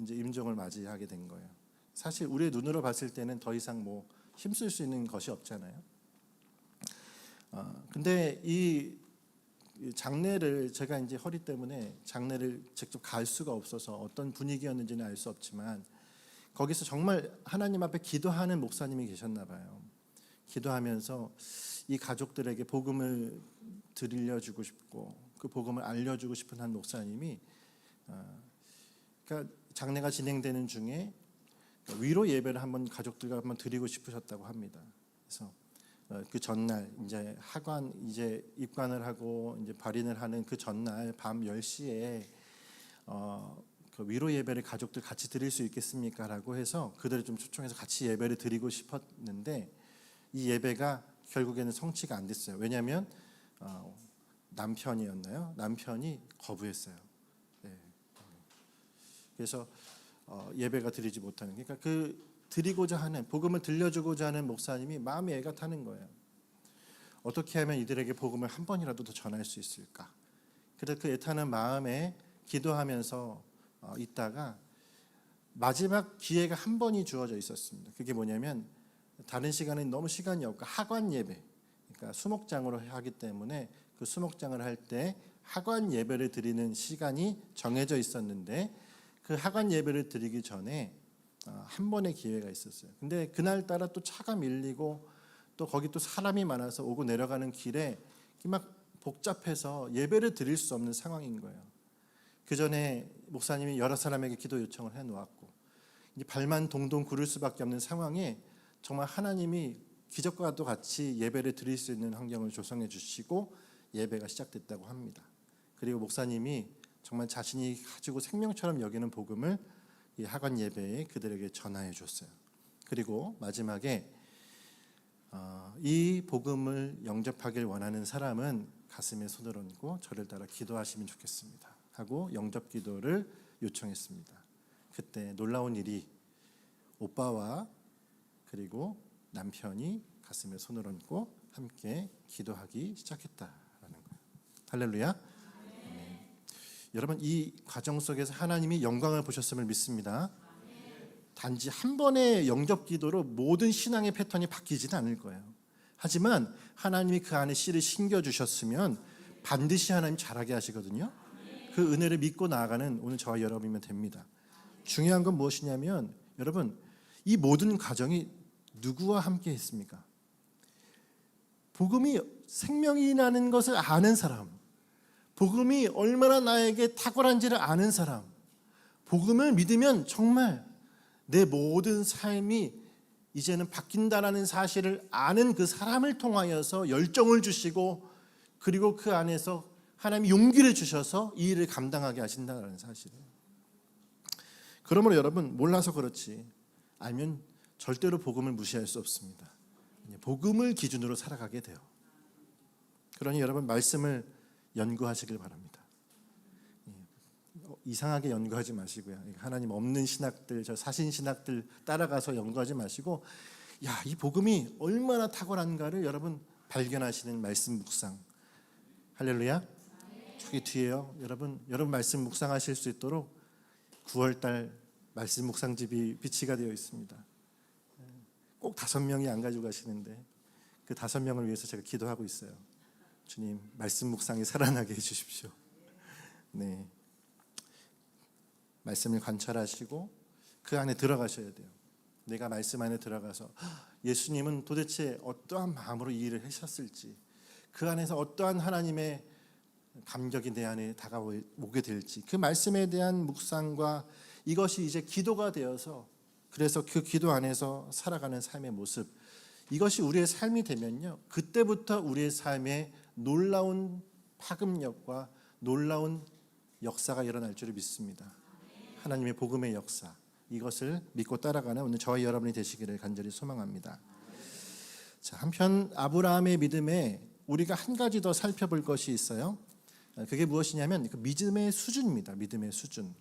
이제 임종을 맞이하게 된 거예요. 사실 우리의 눈으로 봤을 때는 더 이상 뭐 힘쓸 수 있는 것이 없잖아요. 근데 이 장례를 제가 이제 허리 때문에 장례를 직접 갈 수가 없어서 어떤 분위기였는지는 알 수 없지만 거기서 정말 하나님 앞에 기도하는 목사님이 계셨나 봐요. 기도하면서 이 가족들에게 복음을 들려주고 싶고 그 복음을 알려주고 싶은 한 목사님이 그러니까 장례가 진행되는 중에 위로 예배를 한번 가족들과 한번 드리고 싶으셨다고 합니다. 그래서 그 전날 이제 하관 이제 입관을 하고 이제 발인을 하는 그 전날 밤 10시에 그 위로 예배를 가족들 같이 드릴 수 있겠습니까라고 해서 그들을 좀 초청해서 같이 예배를 드리고 싶었는데 이 예배가 결국에는 성취가 안 됐어요. 왜냐하면 남편이었나요? 남편이 거부했어요. 네. 그래서 예배가 드리지 못하는, 그러니까 그 드리고자 하는 복음을 들려주고자 하는 목사님이 마음이 애가 타는 거예요. 어떻게 하면 이들에게 복음을 한 번이라도 더 전할 수 있을까? 그래서 그 애타는 마음에 기도하면서 있다가 마지막 기회가 한 번이 주어져 있었습니다. 그게 뭐냐면 다른 시간은 너무 시간이 없고 학원 예배, 그러니까 수목장으로 하기 때문에 그 수목장을 할 때 학원 예배를 드리는 시간이 정해져 있었는데 그 학원 예배를 드리기 전에 한 번의 기회가 있었어요. 근데 그날따라 또 차가 밀리고 또 거기 또 사람이 많아서 오고 내려가는 길에 막 복잡해서 예배를 드릴 수 없는 상황인 거예요. 그 전에 목사님이 여러 사람에게 기도 요청을 해놓았고 이제 발만 동동 구를 수밖에 없는 상황에 정말 하나님이 기적과도 같이 예배를 드릴 수 있는 환경을 조성해 주시고 예배가 시작됐다고 합니다. 그리고 목사님이 정말 자신이 가지고 생명처럼 여기는 복음을 이 학원 예배에 그들에게 전하해 줬어요. 그리고 마지막에 이 복음을 영접하길 원하는 사람은 가슴에 손을 얹고 저를 따라 기도하시면 좋겠습니다 하고 영접 기도를 요청했습니다. 그때 놀라운 일이 오빠와 그리고 남편이 가슴에 손을 얹고 함께 기도하기 시작했다라는 거예요. 할렐루야. 네. 여러분 이 과정 속에서 하나님이 영광을 보셨음을 믿습니다. 단지 한 번의 영접 기도로 모든 신앙의 패턴이 바뀌지는 않을 거예요. 하지만 하나님이 그 안에 씨를 심겨주셨으면 반드시 하나님 잘하게 하시거든요. 그 은혜를 믿고 나아가는 오늘 저와 여러분이면 됩니다. 중요한 건 무엇이냐면 여러분 이 모든 과정이 누구와 함께 했습니까? 복음이 생명이라는 것을 아는 사람, 복음이 얼마나 나에게 탁월한지를 아는 사람, 복음을 믿으면 정말 내 모든 삶이 이제는 바뀐다라는 사실을 아는 그 사람을 통하여서 열정을 주시고 그리고 그 안에서 하나님이 용기를 주셔서 이 일을 감당하게 하신다는 사실이에요. 그러므로 여러분 몰라서 그렇지 알면 절대로 복음을 무시할 수 없습니다. 복음을 기준으로 살아가게 돼요. 그러니 여러분 말씀을 연구하시길 바랍니다. 이상하게 연구하지 마시고요. 하나님 없는 신학들, 저 사신 신학들 따라가서 연구하지 마시고 야, 이 복음이 얼마나 탁월한가를 여러분 발견하시는 말씀 묵상. 할렐루야. 저기 뒤에요. 여러분 말씀 묵상하실 수 있도록 9월달 말씀 묵상집이 비치가 되어 있습니다. 꼭 5명이 안 가지고 가시는데 그 5명을 위해서 제가 기도하고 있어요. 주님 말씀 묵상이 살아나게 해주십시오. 네, 말씀을 관찰하시고 그 안에 들어가셔야 돼요. 내가 말씀 안에 들어가서 예수님은 도대체 어떠한 마음으로 이 일을 하셨을지, 그 안에서 어떠한 하나님의 감격이 내 안에 다가오게 될지, 그 말씀에 대한 묵상과 이것이 이제 기도가 되어서 그래서 그 기도 안에서 살아가는 삶의 모습, 이것이 우리의 삶이 되면요, 그때부터 우리의 삶에 놀라운 파급력과 놀라운 역사가 일어날 줄을 믿습니다. 하나님의 복음의 역사, 이것을 믿고 따라가는 오늘 저와 여러분이 되시기를 간절히 소망합니다. 자, 한편 아브라함의 믿음에 우리가 한 가지 더 살펴볼 것이 있어요. 그게 무엇이냐면 그 믿음의 수준입니다. 믿음의 수준.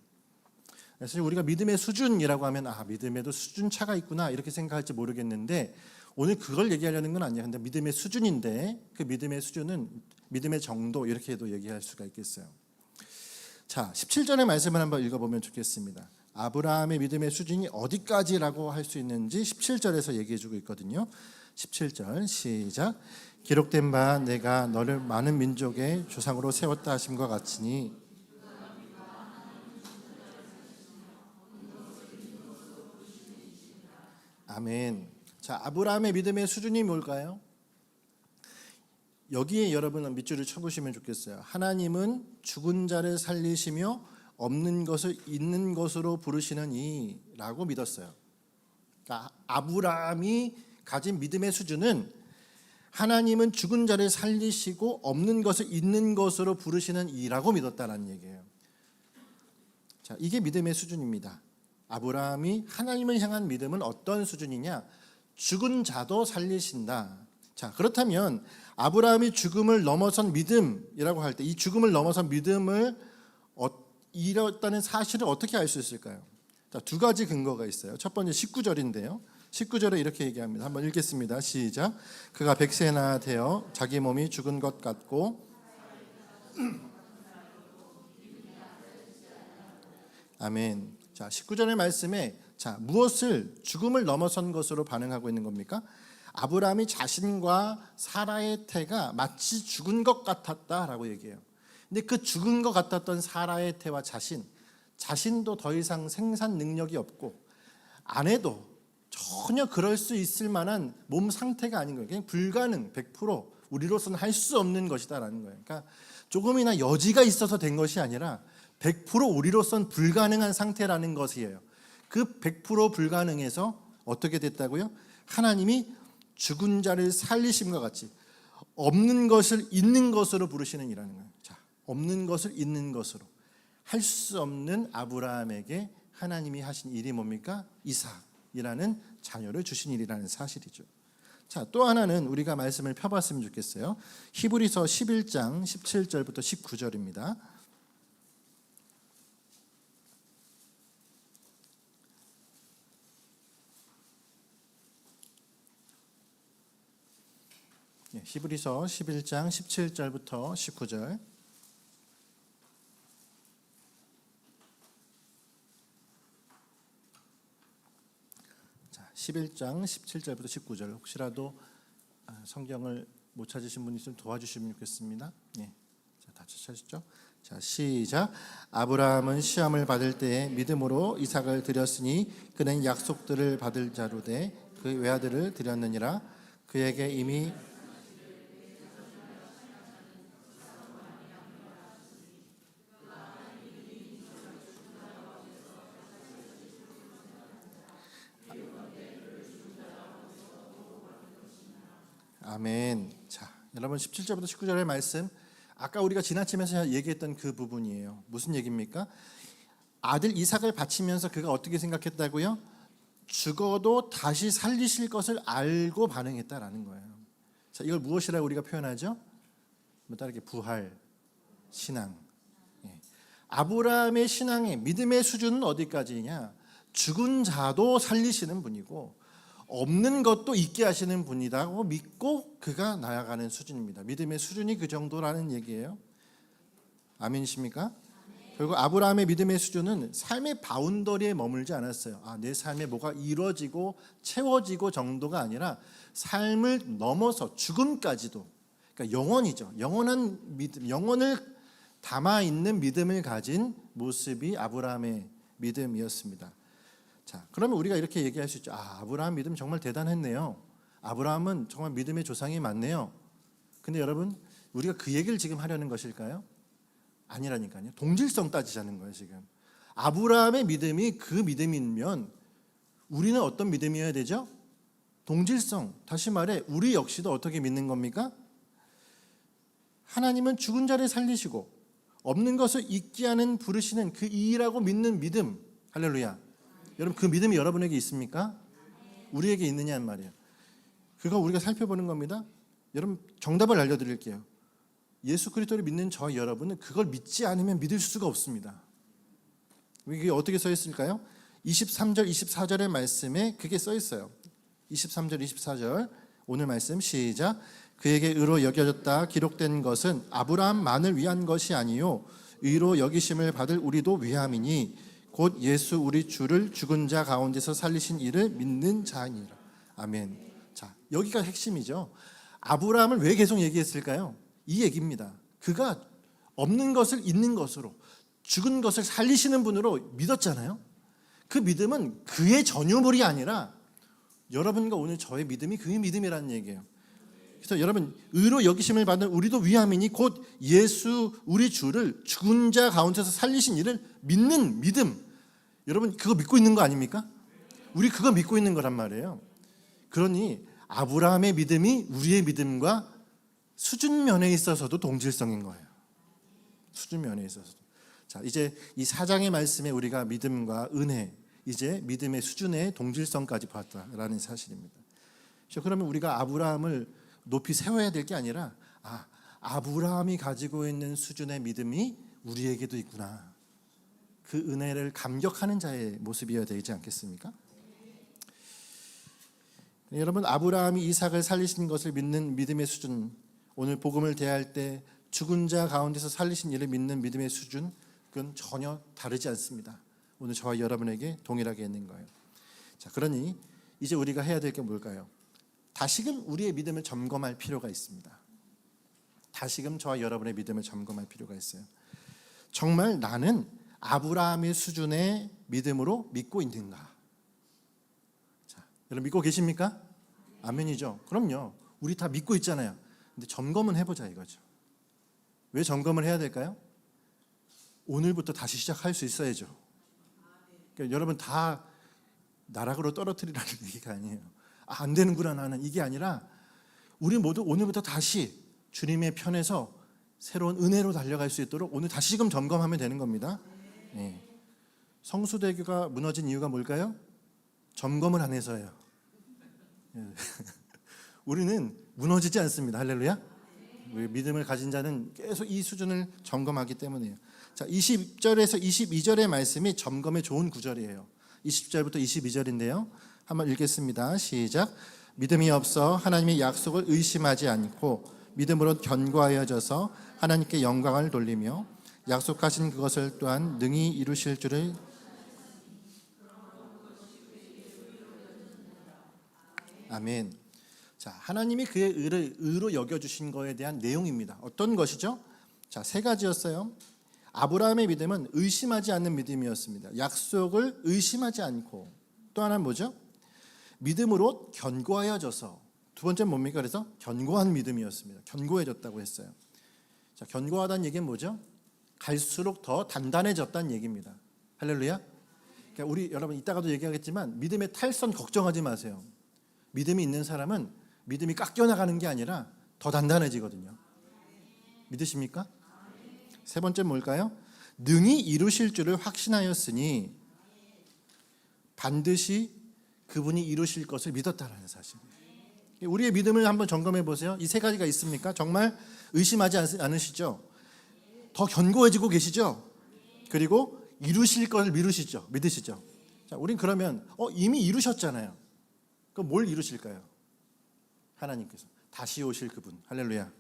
사실 우리가 믿음의 수준이라고 하면 믿음에도 수준 차가 있구나 이렇게 생각할지 모르겠는데 오늘 그걸 얘기하려는 건 아니에요. 근데 믿음의 수준인데 그 믿음의 수준은 믿음의 정도 이렇게도 얘기할 수가 있겠어요. 자, 17절의 말씀을 한번 읽어보면 좋겠습니다. 아브라함의 믿음의 수준이 어디까지라고 할 수 있는지 17절에서 얘기해주고 있거든요. 17절 시작. 기록된 바 내가 너를 많은 민족의 조상으로 세웠다 하심과 같으니 아멘. 자, 아브라함의 믿음의 수준이 뭘까요? 여기에 여러분 밑줄을 쳐보시면 좋겠어요. 하나님은 죽은 자를 살리시며 없는 것을 있는 것으로 부르시는 이라고 믿었어요. 그러니까 아브라함이 가진 믿음의 수준은 하나님은 죽은 자를 살리시고 없는 것을 있는 것으로 부르시는 이라고 믿었다는 얘기예요. 자, 이게 믿음의 수준입니다. 아브라함이 하나님을 향한 믿음은 어떤 수준이냐? 죽은 자도 살리신다. 자, 그렇다면 아브라함이 죽음을 넘어선 믿음이라고 할 때 이 죽음을 넘어선 믿음을 이뤘다는 사실을 어떻게 알 수 있을까요? 자, 두 가지 근거가 있어요. 첫 번째 19절인데요. 19절에 이렇게 얘기합니다. 한번 읽겠습니다. 시작. 그가 100세나 되어 자기 몸이 죽은 것 같고 아멘. 자, 19절의 말씀에 무엇을 죽음을 넘어선 것으로 반응하고 있는 겁니까? 아브라함이 자신과 사라의 태가 마치 죽은 것 같았다라고 얘기해요. 근데 그 죽은 것 같았던 사라의 태와 자신도 더 이상 생산 능력이 없고 아내도 전혀 그럴 수 있을 만한 몸 상태가 아닌 거예요. 그냥 불가능, 100% 우리로서는 할 수 없는 것이다라는 거예요. 그러니까 조금이나 여지가 있어서 된 것이 아니라 100% 우리로서는 불가능한 상태라는 것이에요. 그 100% 불가능해서 어떻게 됐다고요? 하나님이 죽은 자를 살리심과 같이 없는 것을 있는 것으로 부르시는 이라는 거예요. 자, 없는 것을 있는 것으로 할 수 없는 아브라함에게 하나님이 하신 일이 뭡니까? 이삭이라는 자녀를 주신 일이라는 사실이죠. 자, 또 하나는 우리가 말씀을 펴봤으면 좋겠어요. 히브리서 11장 17절부터 19절입니다. '히브리서 11장 17절부터 19절. 11장 17절부터 19절. 혹시라도 성경을 못 찾으신 분이 있으면 도와주시면 좋겠습니다. 다 찾으셨죠? 자, 시작. 아브라함은 시험을 받을 때에 믿음으로 이삭을 드렸으니 그는 약속들을 받을 자로 돼 그 외아들을 드렸느니라. 그에게 이미 아멘. 자, 여러분 17절부터 19절의 말씀, 아까 우리가 지나치면서 얘기했던 그 부분이에요. 무슨 얘기입니까? 아들 이삭을 바치면서 그가 어떻게 생각했다고요? 죽어도 다시 살리실 것을 알고 반응했다라는 거예요. 자, 이걸 무엇이라고 우리가 표현하죠? 뭐 다르게 부활, 신앙. 아브라함의 신앙의 믿음의 수준은 어디까지냐? 죽은 자도 살리시는 분이고 없는 것도 있게 하시는 분이라고 믿고 그가 나아가는 수준입니다. 믿음의 수준이 그 정도라는 얘기예요. 아멘이십니까? 그리고 아브라함의 믿음의 수준은 삶의 바운더리에 머물지 않았어요. 내 삶에 뭐가 이루어지고 채워지고 정도가 아니라 삶을 넘어서 죽음까지도, 그러니까 영원이죠. 영원한 믿음, 영원을 담아 있는 믿음을 가진 모습이 아브라함의 믿음이었습니다. 자, 그러면 우리가 이렇게 얘기할 수 있죠. 아브라함 믿음 정말 대단했네요. 아브라함은 정말 믿음의 조상이 맞네요. 근데 여러분, 우리가 그 얘기를 지금 하려는 것일까요? 아니라니까요. 동질성 따지자는 거예요, 지금. 아브라함의 믿음이 그 믿음이면 우리는 어떤 믿음이어야 되죠? 동질성. 다시 말해, 우리 역시도 어떻게 믿는 겁니까? 하나님은 죽은 자를 살리시고 없는 것을 있게 하는 부르시는 그 이라고 믿는 믿음. 할렐루야. 여러분, 그 믿음이 여러분에게 있습니까? 우리에게 있느냐는 말이에요. 그거 우리가 살펴보는 겁니다. 여러분, 정답을 알려드릴게요. 예수 그리스도를 믿는 저 여러분은 그걸 믿지 않으면 믿을 수가 없습니다. 이게 어떻게 써 있을까요? 23절, 24절의 말씀에 그게 써 있어요. 23절, 24절 오늘 말씀 시작. 그에게 의로 여겨졌다 기록된 것은 아브라함만을 위한 것이 아니요 의로 여기심을 받을 우리도 위함이니 곧 예수 우리 주를 죽은 자 가운데서 살리신 이를 믿는 자니라. 아멘. 자, 여기가 핵심이죠. 아브라함을 왜 계속 얘기했을까요? 이 얘기입니다. 그가 없는 것을 있는 것으로, 죽은 것을 살리시는 분으로 믿었잖아요. 그 믿음은 그의 전유물이 아니라 여러분과 오늘 저의 믿음이 그의 믿음이라는 얘기예요. 그래서 여러분, 의로 여기심을 받는 우리도 위함이니 곧 예수 우리 주를 죽은 자 가운데서 살리신 이를 믿는 믿음. 여러분, 그거 믿고 있는 거 아닙니까? 우리 그거 믿고 있는 거란 말이에요. 그러니 아브라함의 믿음이 우리의 믿음과 수준 면에 있어서도 동질성인 거예요. 수준 면에 있어서도. 자, 이제 이 4장의 말씀에 우리가 믿음과 은혜, 이제 믿음의 수준의 동질성까지 봤다라는 사실입니다. 그러면 우리가 아브라함을 높이 세워야 될 게 아니라 아브라함이 가지고 있는 수준의 믿음이 우리에게도 있구나. 그 은혜를 감격하는 자의 모습이어야 되지 않겠습니까? 여러분, 아브라함이 이삭을 살리신 것을 믿는 믿음의 수준, 오늘 복음을 대할 때 죽은 자 가운데서 살리신 이를 믿는 믿음의 수준, 그건 전혀 다르지 않습니다. 오늘 저와 여러분에게 동일하게 있는 거예요. 자, 그러니 이제 우리가 해야 될 게 뭘까요? 다시금 우리의 믿음을 점검할 필요가 있습니다. 다시금 저와 여러분의 믿음을 점검할 필요가 있어요. 정말 나는 아브라함의 수준의 믿음으로 믿고 있는가? 자, 여러분 믿고 계십니까? 아멘이죠. 그럼요. 우리 다 믿고 있잖아요. 근데 점검은 해보자 이거죠. 왜 점검을 해야 될까요? 오늘부터 다시 시작할 수 있어야죠. 그러니까 여러분 다 나락으로 떨어뜨리라는 얘기가 아니에요. 안 되는구나 나는, 이게 아니라 우리 모두 오늘부터 다시 주님의 편에서 새로운 은혜로 달려갈 수 있도록 오늘 다시금 점검하면 되는 겁니다. 네. 성수대교가 무너진 이유가 뭘까요? 점검을 안 해서예요. 우리는 무너지지 않습니다. 할렐루야. 우리 믿음을 가진 자는 계속 이 수준을 점검하기 때문이에요. 자, 20절에서 22절의 말씀이 점검에 좋은 구절이에요. 20절부터 22절인데요. 한번 읽겠습니다. 시작. 믿음이 없어 하나님의 약속을 의심하지 않고 믿음으로 견고하여져서 하나님께 영광을 돌리며 약속하신 그것을 또한 능히 이루실 줄을. 아멘. 자, 하나님이 그의 의를 의로 여겨주신 것에 대한 내용입니다. 어떤 것이죠? 자, 세 가지였어요. 아브라함의 믿음은 의심하지 않는 믿음이었습니다. 약속을 의심하지 않고, 또 하나는 뭐죠? 믿음으로 견고하여져서. 두 번째는 뭡니까? 그래서 견고한 믿음이었습니다. 견고해졌다고 했어요. 자, 견고하다는 얘기는 뭐죠? 갈수록 더 단단해졌다는 얘기입니다. 할렐루야. 그러니까 우리 여러분 이따가도 얘기하겠지만 믿음의 탈선 걱정하지 마세요. 믿음이 있는 사람은 믿음이 깎여 나가는 게 아니라 더 단단해지거든요. 믿으십니까? 세 번째 뭘까요? 능히 이루실 줄을 확신하였으니 반드시 그분이 이루실 것을 믿었다라는 사실이에요. 우리의 믿음을 한번 점검해 보세요. 이 세 가지가 있습니까? 정말 의심하지 않으시죠? 더 견고해지고 계시죠? 그리고 이루실 것을 믿으시죠? 자, 우린 그러면 이미 이루셨잖아요. 그럼 뭘 이루실까요? 하나님께서 다시 오실 그분. 할렐루야.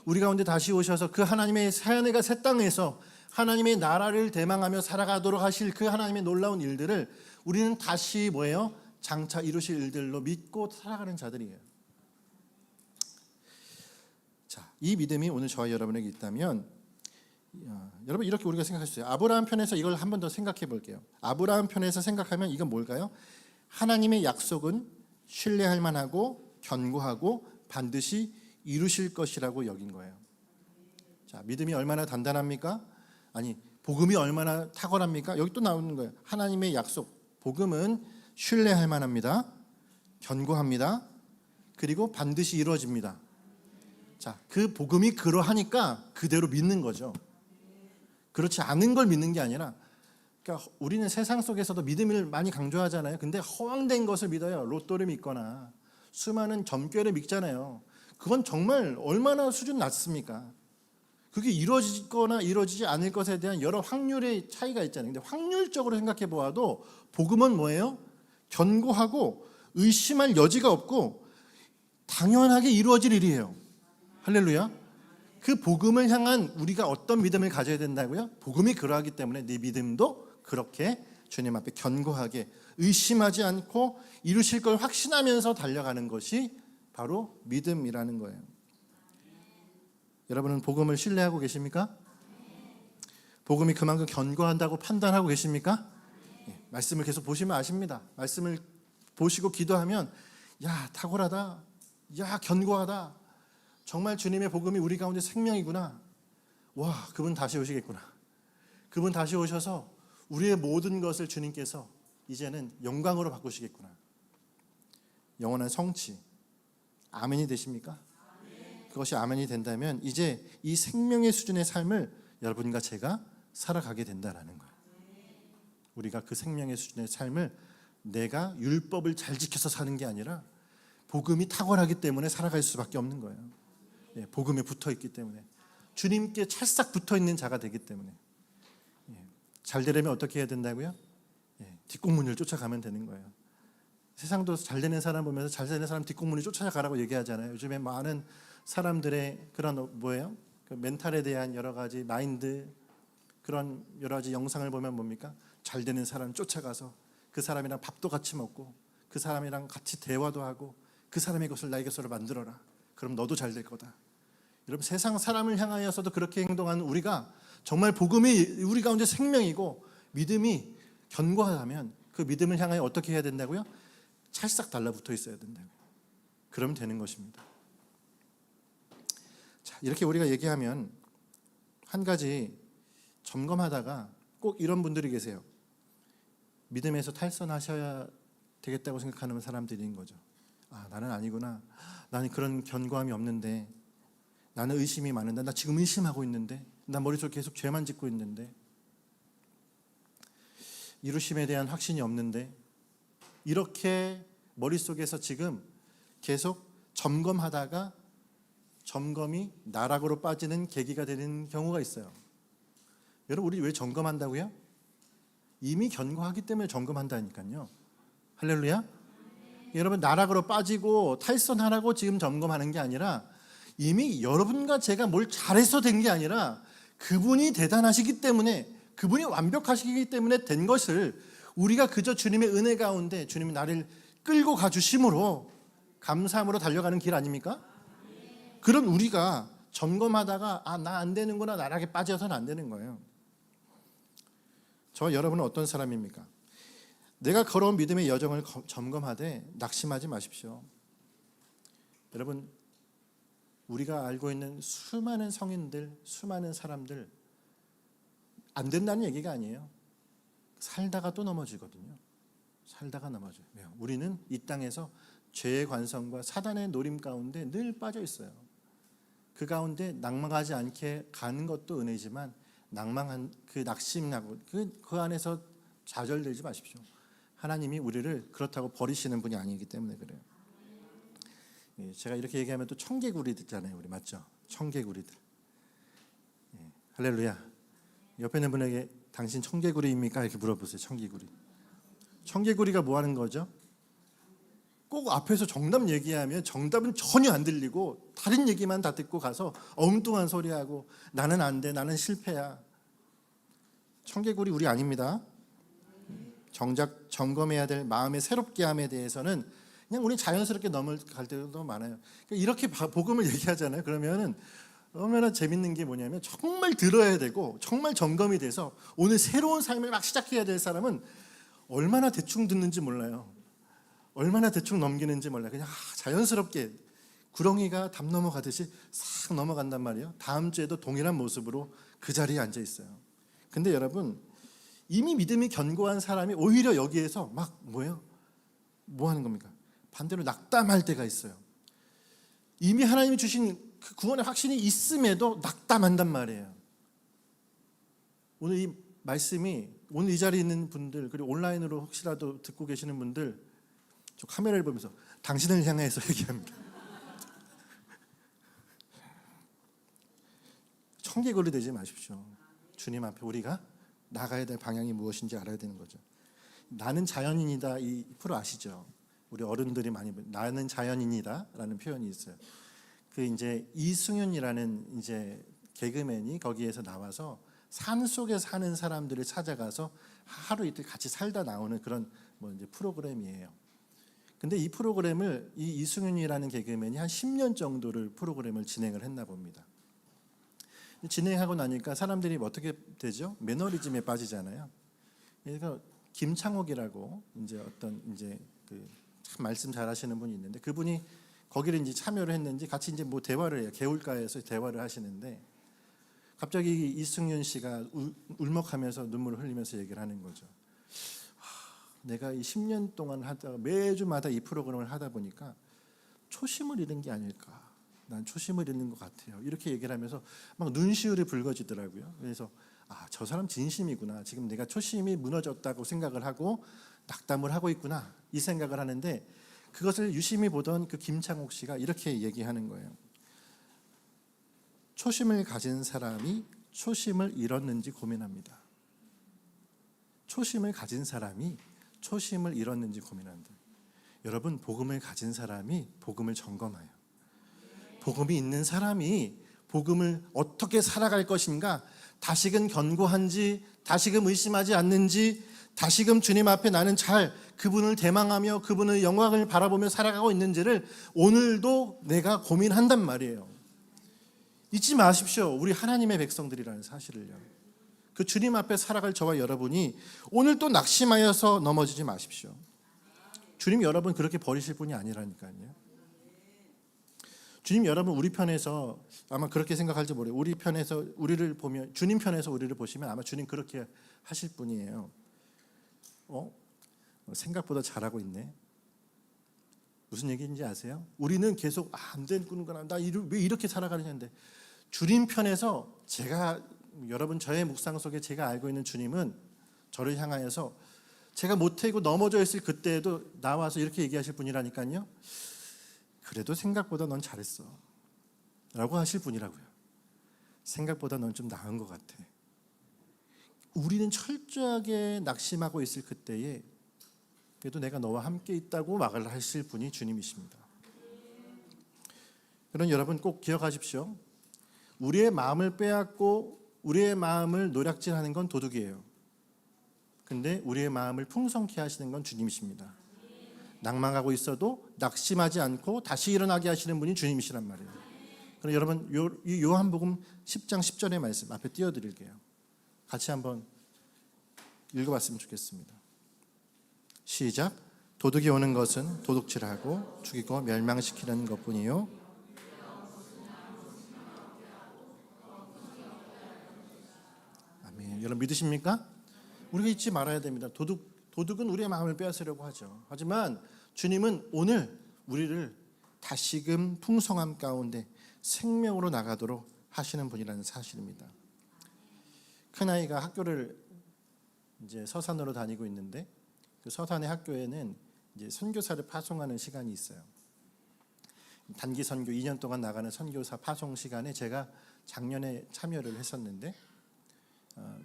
우리 가운데 다시 오셔서 그 하나님의 새하늘과 새 땅에서 하나님의 나라를 대망하며 살아가도록 하실 그 하나님의 놀라운 일들을 우리는 다시 뭐예요? 장차 이루실 일들로 믿고 살아가는 자들이에요. 자, 이 믿음이 오늘 저와 여러분에게 있다면 여러분 이렇게 우리가 생각할 수 있어요. 아브라함 편에서 이걸 한 번 더 생각해 볼게요. 아브라함 편에서 생각하면 이건 뭘까요? 하나님의 약속은 신뢰할 만하고 견고하고 반드시 이루실 것이라고 여긴 거예요. 자, 믿음이 얼마나 단단합니까? 아니, 복음이 얼마나 탁월합니까? 여기 또 나오는 거예요. 하나님의 약속, 복음은 신뢰할 만합니다. 견고합니다. 그리고 반드시 이루어집니다. 자, 그 복음이 그러하니까 그대로 믿는 거죠. 그렇지 않은 걸 믿는 게 아니라, 그러니까 우리는 세상 속에서도 믿음을 많이 강조하잖아요. 근데 허황된 것을 믿어요. 로또를 믿거나 수많은 점괘를 믿잖아요. 그건 정말 얼마나 수준 낮습니까? 그게 이루어지거나 이루어지지 않을 것에 대한 여러 확률의 차이가 있잖아요. 근데 확률적으로 생각해 보아도 복음은 뭐예요? 견고하고 의심할 여지가 없고 당연하게 이루어질 일이에요. 할렐루야. 그 복음을 향한 우리가 어떤 믿음을 가져야 된다고요? 복음이 그러하기 때문에 네 믿음도 그렇게 주님 앞에 견고하게 의심하지 않고 이루실 걸 확신하면서 달려가는 것이 바로 믿음이라는 거예요. 여러분은 복음을 신뢰하고 계십니까? 복음이 그만큼 견고한다고 판단하고 계십니까? 말씀을 계속 보시면 아십니다. 말씀을 보시고 기도하면 야, 탁월하다. 야, 견고하다. 정말 주님의 복음이 우리 가운데 생명이구나. 와, 그분 다시 오시겠구나. 그분 다시 오셔서 우리의 모든 것을 주님께서 이제는 영광으로 바꾸시겠구나. 영원한 성취. 아멘이 되십니까? 그것이 아멘이 된다면 이제 이 생명의 수준의 삶을 여러분과 제가 살아가게 된다는 거예요. 우리가 그 생명의 수준의 삶을 내가 율법을 잘 지켜서 사는 게 아니라 복음이 탁월하기 때문에 살아갈 수밖에 없는 거예요. 복음에 붙어 있기 때문에, 주님께 찰싹 붙어 있는 자가 되기 때문에. 잘 되려면 어떻게 해야 된다고요? 뒷공문을 쫓아가면 되는 거예요. 세상도 잘 되는 사람 보면서 잘 되는 사람 뒷공문이 쫓아가라고 얘기하잖아요. 요즘에 많은 사람들의 그런 그 멘탈에 대한 여러 가지 마인드, 그런 여러 가지 영상을 보면 뭡니까? 잘 되는 사람 쫓아가서 그 사람이랑 밥도 같이 먹고 그 사람이랑 같이 대화도 하고 그 사람의 것을 나의 것으로 만들어라. 그럼 너도 잘 될 거다. 여러분, 세상 사람을 향하여서도 그렇게 행동하는 우리가 정말 복음이 우리 가운데 생명이고 믿음이 견고하다면 그 믿음을 향하여 어떻게 해야 된다고요? 찰싹 달라붙어 있어야 된다고요. 그러면 되는 것입니다. 자, 이렇게 우리가 얘기하면 한 가지 점검하다가 꼭 이런 분들이 계세요. 믿음에서 탈선하셔야 되겠다고 생각하는 사람들인 거죠. 아, 나는 아니구나. 나는 그런 견고함이 없는데, 나는 의심이 많은데, 나 지금 의심하고 있는데, 나 머릿속에 계속 죄만 짓고 있는데, 이루심에 대한 확신이 없는데, 이렇게 머릿속에서 지금 계속 점검하다가 점검이 나락으로 빠지는 계기가 되는 경우가 있어요. 여러분, 우리 왜 점검한다고요? 이미 견고하기 때문에 점검한다니까요. 할렐루야. 여러분, 나락으로 빠지고 탈선하라고 지금 점검하는 게 아니라 이미 여러분과 제가 뭘 잘해서 된 게 아니라 그분이 대단하시기 때문에, 그분이 완벽하시기 때문에 된 것을 우리가 그저 주님의 은혜 가운데 주님이 나를 끌고 가주심으로 감사함으로 달려가는 길 아닙니까? 그런 우리가 점검하다가 아, 나 안 되는구나, 나락에 빠져서는 안 되는 거예요. 저 여러분은 어떤 사람입니까? 내가 걸어온 믿음의 여정을 점검하되 낙심하지 마십시오. 여러분, 우리가 알고 있는 수많은 성인들, 수많은 사람들 안 된다는 얘기가 아니에요. 살다가 또 넘어지거든요. 살다가 넘어져요. 왜요? 우리는 이 땅에서 죄의 관성과 사단의 노림 가운데 늘 빠져 있어요. 그 가운데 낭망하지 않게 가는 것도 은혜지만 낭망한 그 낙심하고 그 안에서 좌절되지 마십시오. 하나님이 우리를 그렇다고 버리시는 분이 아니기 때문에 그래요. 제가 이렇게 얘기하면 또 청개구리 듣잖아요, 우리. 맞죠? 청개구리들. 할렐루야. 옆에 있는 분에게 당신 청개구리입니까? 이렇게 물어보세요. 청개구리. 청개구리가 뭐 하는 거죠? 꼭 앞에서 정답 얘기하면 정답은 전혀 안 들리고 다른 얘기만 다 듣고 가서 엉뚱한 소리하고 나는 안 돼, 나는 실패야. 청개구리 우리 아닙니다. 정작 점검해야 될 마음의 새롭게 함에 대해서는 그냥 우리 자연스럽게 넘어갈 때도 많아요. 그러니까 이렇게 복음을 얘기하잖아요. 그러면은 얼마나 재밌는 게 뭐냐면 정말 들어야 되고 정말 점검이 돼서 오늘 새로운 삶을 막 시작해야 될 사람은 얼마나 대충 듣는지 몰라요. 얼마나 대충 넘기는지 몰라요. 그냥 자연스럽게 구렁이가 담 넘어가듯이 싹 넘어간단 말이에요. 다음 주에도 동일한 모습으로 그 자리에 앉아 있어요. 근데 여러분, 이미 믿음이 견고한 사람이 오히려 여기에서 막 뭐 하는 겁니까? 반대로 낙담할 때가 있어요. 이미 하나님이 주신 그 구원의 확신이 있음에도 낙담한단 말이에요. 오늘 이 말씀이, 오늘 이 자리에 있는 분들, 그리고 온라인으로 혹시라도 듣고 계시는 분들, 저 카메라를 보면서 당신을 향해서 얘기합니다. 청개구리 되지 마십시오. 주님 앞에 우리가 나가야 될 방향이 무엇인지 알아야 되는 거죠. 나는 자연인이다, 이 프로 아시죠? 우리 어른들이 많이 나는 자연인이다라는 표현이 있어요. 그 이제 이승윤이라는 이제 개그맨이 거기에서 나와서 산 속에 사는 사람들을 찾아가서 하루 이틀 같이 살다 나오는 그런 이제 프로그램이에요. 근데 이 프로그램을 이 이승윤이라는 개그맨이 한 10년 정도를 프로그램을 진행을 했나 봅니다. 진행하고 나니까 사람들이 어떻게 되죠? 매너리즘에 빠지잖아요. 그래서 김창옥이라고 이제 어떤 이제 그 참 말씀 잘하시는 분이 있는데 그분이 거기를 이제 참여를 했는지 같이 이제 뭐 대화를 해요. 개울가에서 대화를 하시는데 갑자기 이승윤 씨가 울먹하면서 눈물을 흘리면서 얘기를 하는 거죠. 내가 이 10년 동안 하다가 매주마다 이 프로그램을 하다 보니까 초심을 잃은 게 아닐까. 난 초심을 잃는 것 같아요. 이렇게 얘기를 하면서 막 눈시울이 붉어지더라고요. 그래서 저 사람 진심이구나. 지금 내가 초심이 무너졌다고 생각을 하고 낙담을 하고 있구나. 이 생각을 하는데 그것을 유심히 보던 그 김창옥 씨가 이렇게 얘기하는 거예요. 초심을 가진 사람이 초심을 잃었는지 고민합니다. 초심을 가진 사람이 초심을 잃었는지 고민한다. 여러분, 복음을 가진 사람이 복음을 점검해요. 복음이 있는 사람이 복음을 어떻게 살아갈 것인가, 다시금 견고한지, 다시금 의심하지 않는지, 다시금 주님 앞에 나는 잘 그분을 대망하며 그분의 영광을 바라보며 살아가고 있는지를 오늘도 내가 고민한단 말이에요. 잊지 마십시오. 우리 하나님의 백성들이라는 사실을요. 그 주님 앞에 살아갈 저와 여러분이 오늘 또 낙심하여서 넘어지지 마십시오. 주님 여러분 그렇게 버리실 분이 아니라니까요. 주님 여러분 우리 편에서 아마 그렇게 생각할지 모르겠어요. 우리 편에서 우리를 보면, 주님 편에서 우리를 보시면 아마 주님 그렇게 하실 분이에요. 생각보다 잘하고 있네. 무슨 얘기인지 아세요? 우리는 계속 안 되는구나, 나 왜 이렇게 살아가느냐인데, 주님 편에서 여러분 저의 묵상 속에 제가 알고 있는 주님은 저를 향하여서 제가 못하고 넘어져 있을 그때에도 나와서 이렇게 얘기하실 분이라니까요. 그래도 생각보다 넌 잘했어 라고 하실 분이라고요. 생각보다 넌 좀 나은 것 같아. 우리는 철저하게 낙심하고 있을 그때에 그래도 내가 너와 함께 있다고 말을 하실 분이 주님이십니다. 그럼 여러분 꼭 기억하십시오. 우리의 마음을 빼앗고 우리의 마음을 노략질하는 건 도둑이에요. 근데 우리의 마음을 풍성케 하시는 건 주님이십니다. 낭망하고 있어도 낙심하지 않고 다시 일어나게 하시는 분이 주님이시란 말이에요. 그럼 여러분 이 요한복음 10장 10절의 말씀 앞에 띄워드릴게요. 같이 한번 읽어봤으면 좋겠습니다. 시작. 도둑이 오는 것은 도둑질하고 죽이고 멸망시키는 것뿐이요. 아멘. 여러분 믿으십니까? 우리가 잊지 말아야 됩니다. 도둑은 우리의 마음을 빼앗으려고 하죠. 하지만 주님은 오늘 우리를 다시금 풍성함 가운데 생명으로 나가도록 하시는 분이라는 사실입니다. 큰아이가 학교를 이제 서산으로 다니고 있는데, 그 서산의 학교에는 이제 선교사를 파송하는 시간이 있어요. 단기 선교 2년 동안 나가는 선교사 파송 시간에 제가 작년에 참여를 했었는데,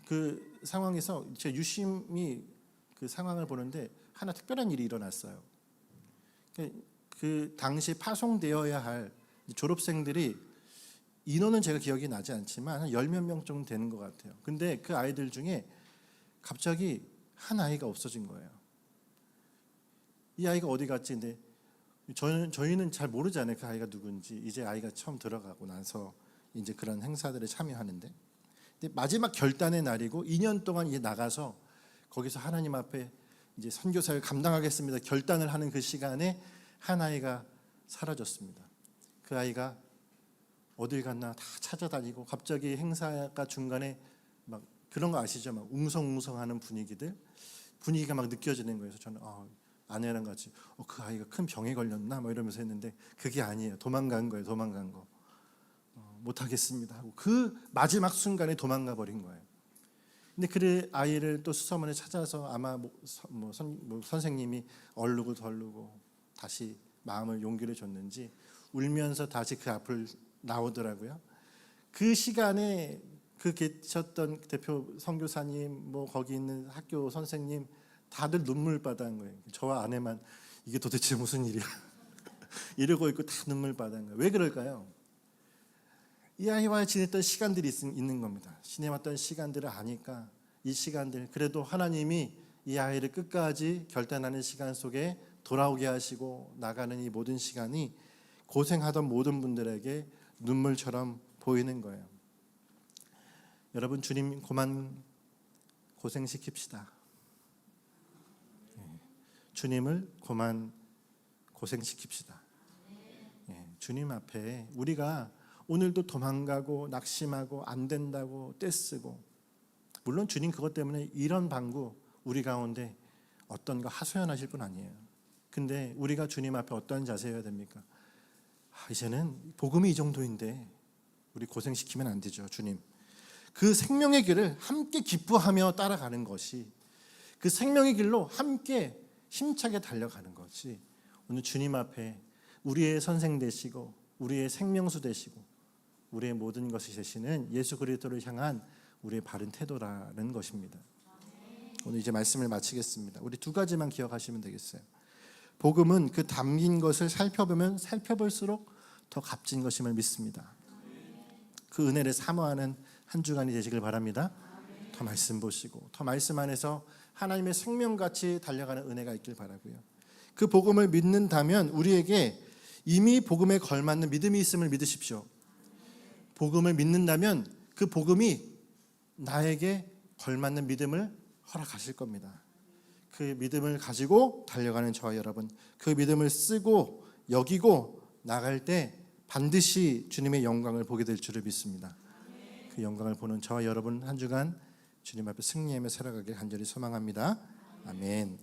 그 상황에서 제 유심히 그 상황을 보는데 하나 특별한 일이 일어났어요. 그 당시 파송되어야 할 졸업생들이, 인원은 제가 기억이 나지 않지만 한 10몇 명 정도 되는 것 같아요. 근데 그 아이들 중에 갑자기 한 아이가 없어진 거예요. 이 아이가 어디 갔지? 근데 저희는 잘 모르잖아요. 그 아이가 누군지. 이제 아이가 처음 들어가고 나서 이제 그런 행사들에 참여하는데, 근데 마지막 결단의 날이고 2년 동안 이제 나가서 거기서 하나님 앞에 이제 선교사를 감당하겠습니다 결단을 하는 그 시간에 한 아이가 사라졌습니다. 그 아이가 어딜 갔나 다 찾아다니고, 갑자기 행사가 중간에 막 그런 거 아시죠? 막 웅성웅성하는 분위기가 막 느껴지는 거예요. 그래서 저는 아내랑 같이 그 아이가 큰 병에 걸렸나 뭐 이러면서 했는데, 그게 아니에요. 도망간 거예요. 도망간 거. 못하겠습니다 하고 그 마지막 순간에 도망가 버린 거예요. 근데 그 아이를 또 수서문에 찾아서 아마 선생님이 얼르고 덜르고 다시 마음을 용기를 줬는지 울면서 다시 그 앞을 나오더라고요. 그 시간에 그 계셨던 대표 선교사님, 거기 있는 학교 선생님 다들 눈물바다인 거예요. 저와 아내만 이게 도대체 무슨 일이야 이러고 있고 다 눈물바다인 거예요. 왜 그럴까요? 이 아이와 지냈던 시간들이 있는 겁니다. 지내왔던 시간들을 아니까 이 시간들, 그래도 하나님이 이 아이를 끝까지 결단하는 시간 속에 돌아오게 하시고 나가는 이 모든 시간이 고생하던 모든 분들에게 눈물처럼 보이는 거예요. 여러분, 주님 그만 고생시킵시다. 주님을 그만 고생시킵시다. 주님 앞에 우리가 오늘도 도망가고 낙심하고 안 된다고 떼쓰고, 물론 주님 그것 때문에 이런 방구 우리 가운데 어떤 거 하소연하실 분 아니에요. 근데 우리가 주님 앞에 어떤 자세여야 됩니까? 이제는 복음이 이 정도인데 우리 고생시키면 안 되죠. 주님, 그 생명의 길을 함께 기뻐하며 따라가는 것이, 그 생명의 길로 함께 힘차게 달려가는 것이 오늘 주님 앞에 우리의 선생 되시고 우리의 생명수 되시고 우리의 모든 것이 되시는 예수 그리스도를 향한 우리의 바른 태도라는 것입니다. 오늘 이제 말씀을 마치겠습니다. 우리 두 가지만 기억하시면 되겠어요. 복음은 그 담긴 것을 살펴보면 살펴볼수록 더 값진 것임을 믿습니다. 그 은혜를 사모하는 한 주간이 되시길 바랍니다. 더 말씀 보시고 더 말씀 안에서 하나님의 생명같이 달려가는 은혜가 있길 바라고요. 그 복음을 믿는다면 우리에게 이미 복음에 걸맞는 믿음이 있음을 믿으십시오. 복음을 믿는다면 그 복음이 나에게 걸맞는 믿음을 허락하실 겁니다. 그 믿음을 가지고 달려가는 저와 여러분, 그 믿음을 쓰고 여기고 나갈 때 반드시 주님의 영광을 보게 될 줄을 믿습니다. 그 영광을 보는 저와 여러분 한 주간 주님 앞에 승리하며 살아가길 간절히 소망합니다. 아멘.